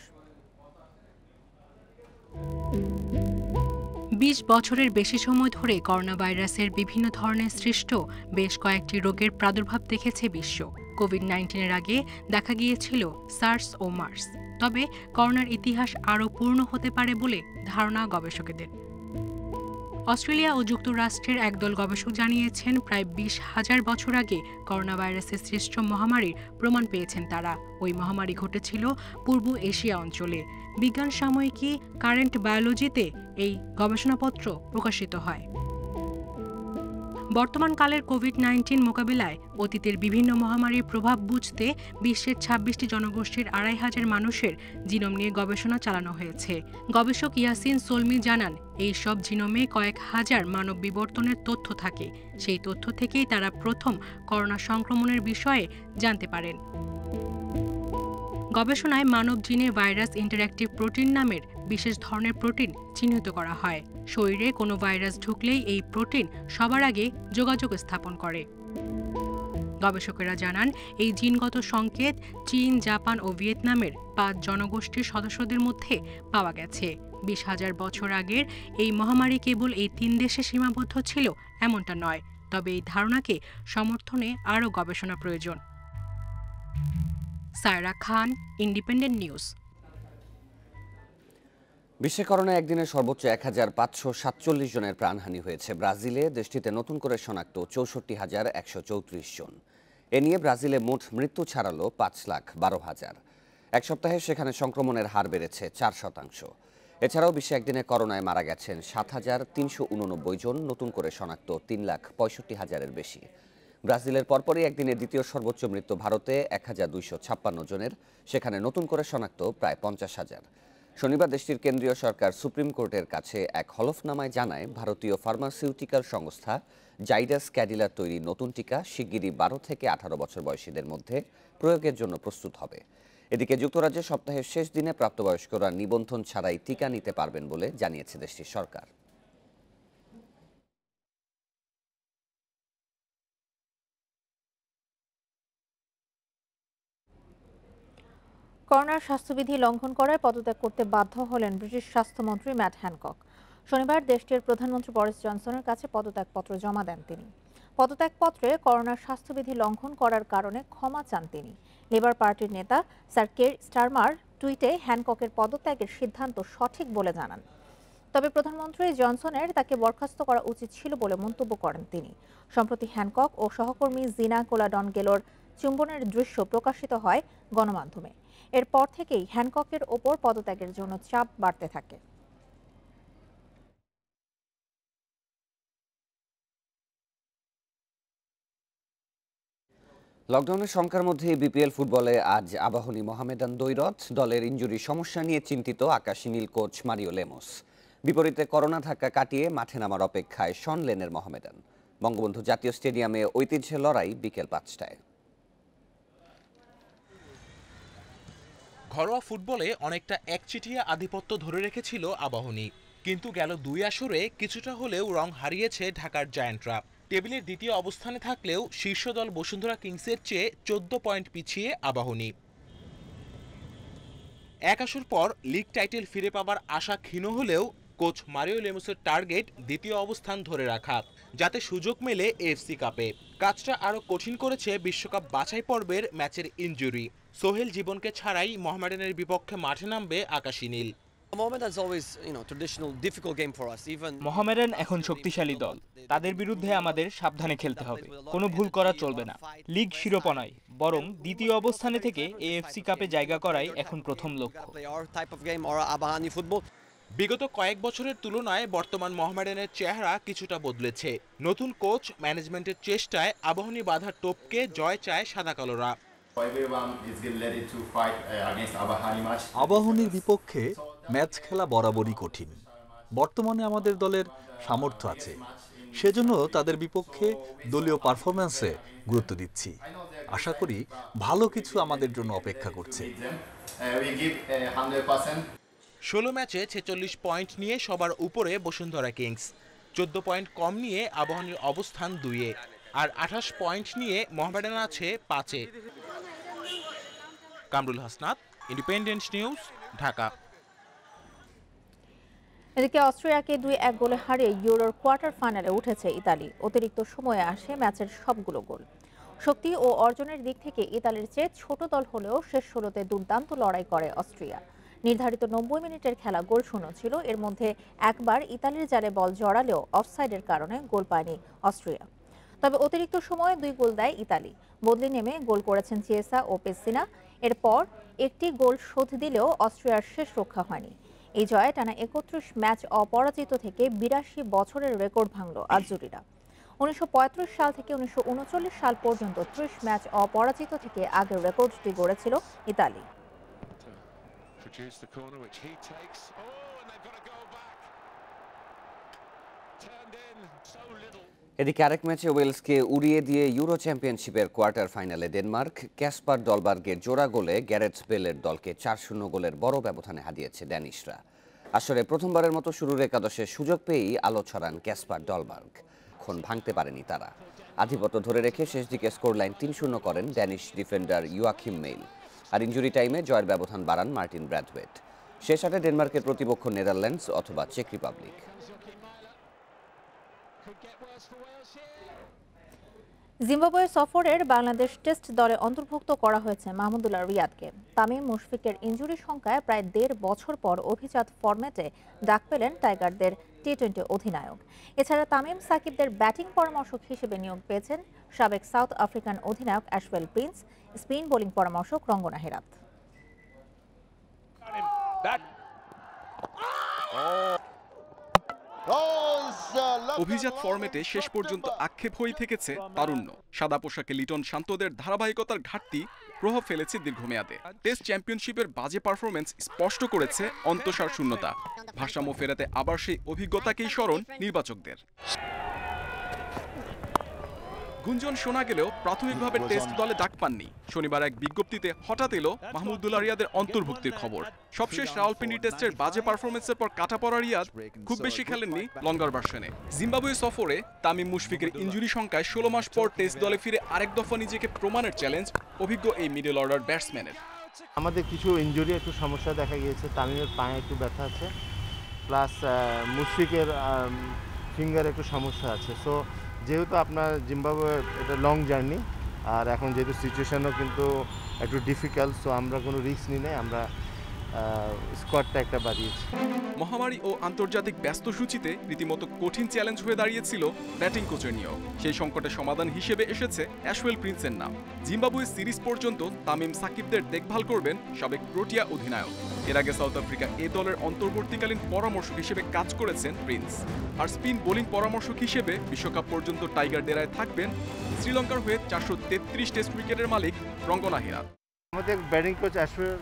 20 বছরের বেশি সময় ধরে করোনা ভাইরাসের বিভিন্ন ধরনের সৃষ্ট বেশ কয়েকটি রোগের প্রাদুর্ভাব দেখেছে বিশ্ব। কোভিড-19 আগে দেখা গিয়েছিল সার্স ও মার্স। তবে করোনার ইতিহাস আরও পূর্ণ হতে পারে বলে ধারণা গবেষকদের। অস্ট্রেলিয়া ও যুক্তরাষ্ট্রের একদল গবেষক জানিয়েছেন প্রায় 20,000 বছর আগে করোনা ভাইরাসের সৃষ্ট মহামারীর প্রমাণ পেয়েছেন তারা। ওই মহামারী ঘটেছিল পূর্ব এশিয়া অঞ্চলে। বিজ্ঞান সাময়িকী কারেন্ট বায়োলজিতে এই গবেষণাপত্র প্রকাশিত হয়। বর্তমান কালের কোভিড-19 মোকাবিলায় অতীতের বিভিন্ন মহামারীর প্রভাব বুঝতে বিশ্বের 26টি জনগোষ্ঠীর 2,500 মানুষের জিনোম নিয়ে গবেষণা চালানো হয়েছে। গবেষক ইয়াসিন সোলমি জানান, এই সব জিনোমে কয়েক হাজার মানব বিবর্তনের তথ্য থাকে। সেই তথ্য থেকেই তারা প্রথম করোনা সংক্রমণের বিষয়ে জানতে পারেন। গবেষণায় মানব জিনে ভাইরাস ইন্টারঅ্যাক্টিভ প্রোটিন নামের বিশেষ ধরনের প্রোটিন চিহ্নিত করা হয়। শরীরে কোনো ভাইরাস ঢুকলেই এই প্রোটিন সবার আগে যোগাযোগ স্থাপন করে। গবেষকেরা জানান, এই জিনগত সংকেত চীন, জাপান ও ভিয়েতনামের 5 জনগোষ্ঠীর সদস্যদের মধ্যে পাওয়া গেছে। 20,000 বছর আগের এই মহামারী কেবল এই 3 দেশে সীমাবদ্ধ ছিল এমনটা নয়। তবে এই ধারণাকে সমর্থনে আরও গবেষণা প্রয়োজন। সায়রা খান, ইন্ডিপেন্ডেন্ট নিউজ। বিশ্বে করোনা একদিনে সর্বোচ্চ 1,547 জনের প্রাণহানি হয়েছে ব্রাজিলে। দেশটিতে নতুন করে শনাক্ত 64,134 জন। এ নিয়ে ব্রাজিলে মোট মৃত্যু ছাড়ালো 5,12,000। এক সপ্তাহে সেখানে সংক্রমণের হার বেড়েছে 4%। এছাড়াও বিশ্বে একদিনে করোনায় মারা গেছেন 7,389 জন। নতুন করে শনাক্ত 3,65,000-এর বেশি। ব্রাজিলের পরপরই একদিনে দ্বিতীয় সর্বোচ্চ মৃত্যু ভারতে 1,256 জনের। সেখানে নতুন করে শনাক্ত প্রায় 50,000। শনিবার দেশটির কেন্দ্রীয় সরকার সুপ্রিম কোর্টের কাছে এক হলফনামায় জানায়, ভারতীয় ফার্মাসিউটিক্যাল সংস্থা জাইডাস ক্যাডিলার তৈরি নতুন টিকা শিগগিরই 12 থেকে 18 বছর বয়সীদের মধ্যে প্রয়োগের জন্য প্রস্তুত হবে। এদিকে যুক্তরাজ্যে সপ্তাহের শেষ দিনে প্রাপ্তবয়স্করা নিবন্ধন ছাড়াই টিকা নিতে পারবেন বলে জানিয়েছে দেশটির সরকার। করোনার স্বাস্থ্যবিধি লঙ্ঘন করায় পদত্যাগ করতে বাধ্য হলেন ব্রিটিশ স্বাস্থ্যমন্ত্রী ম্যাট হ্যানকক। শনিবার দেশটির প্রধানমন্ত্রী বরিস জনসনের কাছে পদত্যাগপত্র জমা দেন তিনি। পদত্যাগপত্রে করোনার স্বাস্থ্যবিধি লঙ্ঘন করার কারণে ক্ষমা চান তিনি। লেবার পার্টির নেতা স্যার কের স্টারমার টুইটে হ্যানককের পদত্যাগের সিদ্ধান্ত সঠিক বলে জানান। তবে প্রধানমন্ত্রী জনসনের তাকে বরখাস্ত করা উচিত ছিল বলে মন্তব্য করেন তিনি। সম্প্রতি হ্যানকক ও সহকর্মী জিনা কোলাডন গেলোর চুম্বনের দৃশ্য প্রকাশিত হয় গণমাধ্যমে। এরপর থেকেই হ্যানককের ওপর পদত্যাগের জন্য চাপ বাড়তে থাকে। লকডাউনের শঙ্কার মধ্যে বিপিএল ফুটবলে আজ আবাহনী মোহামেডান দ্বৈরথ। দলের ইনজুরি সমস্যা নিয়ে চিন্তিত আকাশী নীল কোচ মারিও লেমোস। বিপরীতে করোনা ধাক্কা কাটিয়ে মাঠে নামার অপেক্ষায় শন লেনের মোহামেডান। বঙ্গবন্ধু জাতীয় স্টেডিয়ামে ঐতিহ্যের লড়াই বিকেল 5টায়। ঘরোয়া ফুটবলে অনেকটা একচিটিয়া আধিপত্য ধরে রেখেছিল আবাহনী, কিন্তু গেল 2 আসরে কিছুটা হলেও রং হারিয়েছে ঢাকার জায়ান্টরা। টেবিলের দ্বিতীয় অবস্থানে থাকলেও শীর্ষ দল বসুন্ধরা কিংসের চেয়ে 14 পয়েন্ট পিছিয়ে আবাহনী। 1 আসর পর লিগ টাইটেল ফিরে পাবার আশা ক্ষীণ হলেও কোচ মারিও লেমোসের টার্গেট দ্বিতীয় অবস্থান ধরে রাখা, যাতে সুযোগ মেলে এএফসি কাপে। কাজটা আরও কঠিন করেছে বিশ্বকাপ বাছাই পর্বের ম্যাচের ইনজুরি। সোহেল জীবনকে ছাড়াই মোহামেডানের বিপক্ষে মাঠে নামবে আকাশী নীল। মোহামেডান এখন শক্তিশালী দল, তাদের বিরুদ্ধে আমাদের সাবধানে খেলতে হবে। কোনো ভুল করা চলবে না। লিগ শিরোপা নয়, বরং দ্বিতীয় অবস্থানে থেকে এএফসি কাপে জায়গা করাই এখন প্রথম লক্ষ্য। বিগত কয়েক বছরের তুলনায় বর্তমান মোহামেডানের চেহারা কিছুটা বদলেছে। নতুন কোচ, ম্যানেজমেন্টের চেষ্টায় আবাহনী বাধার টোপকে জয় চায় সাদা কালোরা। আবাহনীর বিপক্ষে ম্যাচ খেলা বরাবরই কঠিন। বর্তমানে আমাদের দলের সামর্থ্য আছে, সেজন্য তাদের বিপক্ষে দলীয় পারফরম্যান্সে গুরুত্ব দিচ্ছি। আশা করি ভালো কিছু আমাদের জন্য অপেক্ষা করছে। 16 ম্যাচে 46 পয়েন্ট নিয়ে সবার উপরে বসুন্ধরা কিংস, 14 পয়েন্ট কম নিয়ে আবাহনীর অবস্থান 2-এ, আর 28 পয়েন্ট নিয়ে মোহামেডান আছে 5-এ। Kamrul Hasnat, independent news, Dhaka. এদিকে অস্ট্রিয়াকে 2-1 গোলে হারিয়ে ইউরোর কোয়ার্টার ফাইনালে উঠেছে ইতালি। অতিরিক্ত সময়ে আসে ম্যাচের সবগুলো গোল। শক্তি ও অর্জনের দিক থেকে ইতালির চেয়ে ছোট দল হলেও শেষ 16তে দুর্দান্ত লড়াই করে অস্ট্রিয়া। নির্ধারিত 90 মিনিটের খেলা গোলশূন্য ছিল। এর মধ্যে একবার ইতালির জালে বল জড়ালেও অফসাইডের কারণে গোল পায়নি অস্ট্রিয়া। তবে অতিরিক্ত সময়ে 2 গোল দেয় ইতালি। বদলে নেমে গোল করেছেন চিয়েসা ও পেসিনা। এরপর একটি গোল শোধ দিলেও অস্ট্রিয়ার শেষ রক্ষা হয়নি। এই জয়ে টানা 31 ম্যাচ অপরাজিত থেকে 82 বছরের রেকর্ড ভাঙল আজুরিরা। 1935 সাল থেকে 1939 সাল পর্যন্ত 30 ম্যাচ অপরাজিত থেকে আগের রেকর্ডটি গড়েছিল ইতালি। এদিকে আরেক ম্যাচে ওয়েলসকে উড়িয়ে দিয়ে ইউরো চ্যাম্পিয়নশিপের কোয়ার্টার ফাইনালে ডেনমার্ক ক্যাসপার ডলবার্গের জোড়া গোলে গ্যারেথ বেলের দলকে 4-0 গোলের বড় ব্যবধানে হারিয়েছে ড্যানিশরা। আসলে প্রথমবারের মতো শুরুর একাদশের সুযোগ পেয়েই আলো ছড়ান ক্যাসপার ডলবার্গ। ক্ষণ ভাঙতে পারেনি তারা। আধিপত্য ধরে রেখে শেষ দিকে স্কোর লাইন 3-0 করেন ড্যানিশ ডিফেন্ডার ইউয়াকিম মেইল। আর ইনজুরি টাইমে জয়ের ব্যবধান বাড়ান মার্টিন ব্র্যাথওয়েট। শেষ আটে ডেনমার্কের প্রতিপক্ষ নেদারল্যান্ডস অথবা চেক রিপাবলিক। জিম্বাবুয়ে সফরের বাংলাদেশ টেস্ট দলে অন্তর্ভুক্ত করা হয়েছে মাহমুদুল্লাহ রিয়াদকে। তামিম মুশফিকের ইনজুরি সংখ্যায় প্রায় 1.5 বছর পর অভিজাত ফরম্যাটে ডাক পেলেন টাইগারদের টি-20 অধিনায়ক। এছাড়া তামিম সাকিবদের ব্যাটিং পরামর্শক হিসেবে নিয়োগ পেয়েছেন সাবেক সাউথ আফ্রিকান অধিনায়ক অ্যাশওয়েল প্রিন্স, স্পিন বোলিং পরামর্শক রঙ্গনা হেরাত। অভিজাত ফরম্যাটে শেষ পর্যন্ত আক্ষেপ হয়ে থেকেছে তারুণ্য। সাদা পোশাকে লিটন শান্তদের ধারাবাহিকতার ঘাটতি প্রভাব ফেলেছে দীর্ঘমেয়াদে। টেস্ট চ্যাম্পিয়নশিপের বাজে পারফরমেন্স স্পষ্ট করেছে অন্তঃসার শূন্যতা। ভারসাম্য ফেরাতে আবার সেই অভিজ্ঞতাকেই স্মরণ নির্বাচকদের। গুঞ্জন শোনা গেলেও প্রাথমিকভাবে টেস্ট দলে ডাক পাননি। শনিবার এক বিজ্ঞপ্তিতে হঠাৎ এলো মাহমুদুল্লাহ রিয়াদের অন্তর্ভুক্তির খবর। সবশেষ রাওয়ালপিন্ডি টেস্টের বাজে পারফরমেন্সের পর কাটা পড়া রিয়াদ খুব বেশি খেলেননি লঙ্গার ভার্সনে। জিম্বাবুয়ে সফরে তামিম মুশফিকের ইনজুরি সংখ্যায় 16 মাস পর টেস্ট দলে ফিরে আরেক দফা নিজেকে প্রমাণের চ্যালেঞ্জ অভিজ্ঞ এই মিডল অর্ডার ব্যাটসম্যানের। আমাদের কিছু ইনজুরি একটু সমস্যা দেখা গিয়েছে। তামিমের পায়ে একটু ব্যথা আছে, প্লাস মুশফিকের ফিঙ্গার একটু সমস্যা আছে। সো যেহেতু আপনার জিম্বাবুয়ে এটা লং জার্নি, আর এখন যেহেতু সিচুয়েশনও কিন্তু একটু ডিফিকাল্ট, সো আমরা কোনো রিস্ক নিই নাই, আমরা স্কোয়াডটা একটা বাড়িয়েছি। মহামারী ও আন্তর্জাতিক ব্যস্ত সূচিতে রীতিমতো কঠিন চ্যালেঞ্জ হয়ে দাঁড়িয়েছিল ব্যাটিং কোচের নিয়োগ। সেই সংকটের সমাধান হিসেবে এসেছে অ্যাশওয়েল প্রিন্সের নাম। জিম্বাবুয়ে সিরিজ পর্যন্ত তামিম সাকিবদের দেখভাল করবেন সাবেক প্রোটিয়া অধিনায়ক। এর আগে সাউথ আফ্রিকা এ দলের অন্তর্বর্তীকালীন পরামর্শক হিসেবে কাজ করেছেন প্রিন্স। আর স্পিন বোলিং পরামর্শক হিসেবে বিশ্বকাপ পর্যন্ত টাইগার ডেরায় থাকবেন শ্রীলঙ্কার হয়ে 433 টেস্ট উইকেটের মালিক রঙ্গনা হেরাত। আমাদের batting coach Ashwell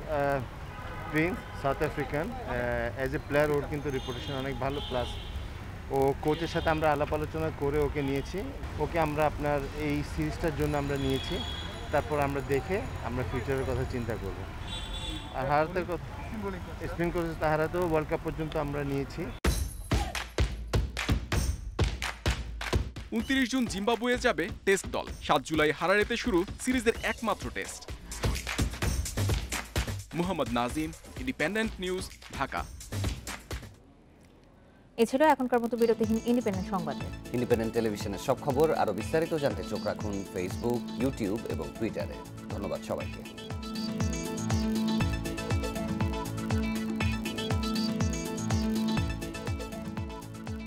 Prince, South African, as a player ওর কিন্তু রিপুটেশন অনেক ভালো, প্লাস ও কোচের সাথে আমরা আলাপ আলোচনা করে ওকে নিয়েছি। ওকে আমরা আপনার এই সিরিজটার জন্য আমরা নিয়েছি, তারপর আমরা দেখে আমরা ফিউচারের কথা চিন্তা করব। আর হারাতের কথা স্পিন কোচ হারাতেও ওয়ার্ল্ড কাপ পর্যন্ত আমরা নিয়েছি। 29 জুন জিম্বাবুয়ে যাবে টেস্ট দল। 7 জুলাই হারারেতে শুরু সিরিজের একমাত্র test. Mohammad Nazim, independent news, Dhaka. এছাড়া এখনকার মতো বিরতিহীন ইন্ডিপেন্ডেন্ট সংবাদ। ইন্ডিপেন্ডেন্ট টেলিভিশনের সব খবর আরো বিস্তারিত জানতে চোখ রাখুন ফেসবুক, ইউটিউব এবং টুইটারে। ধন্যবাদ সবাইকে।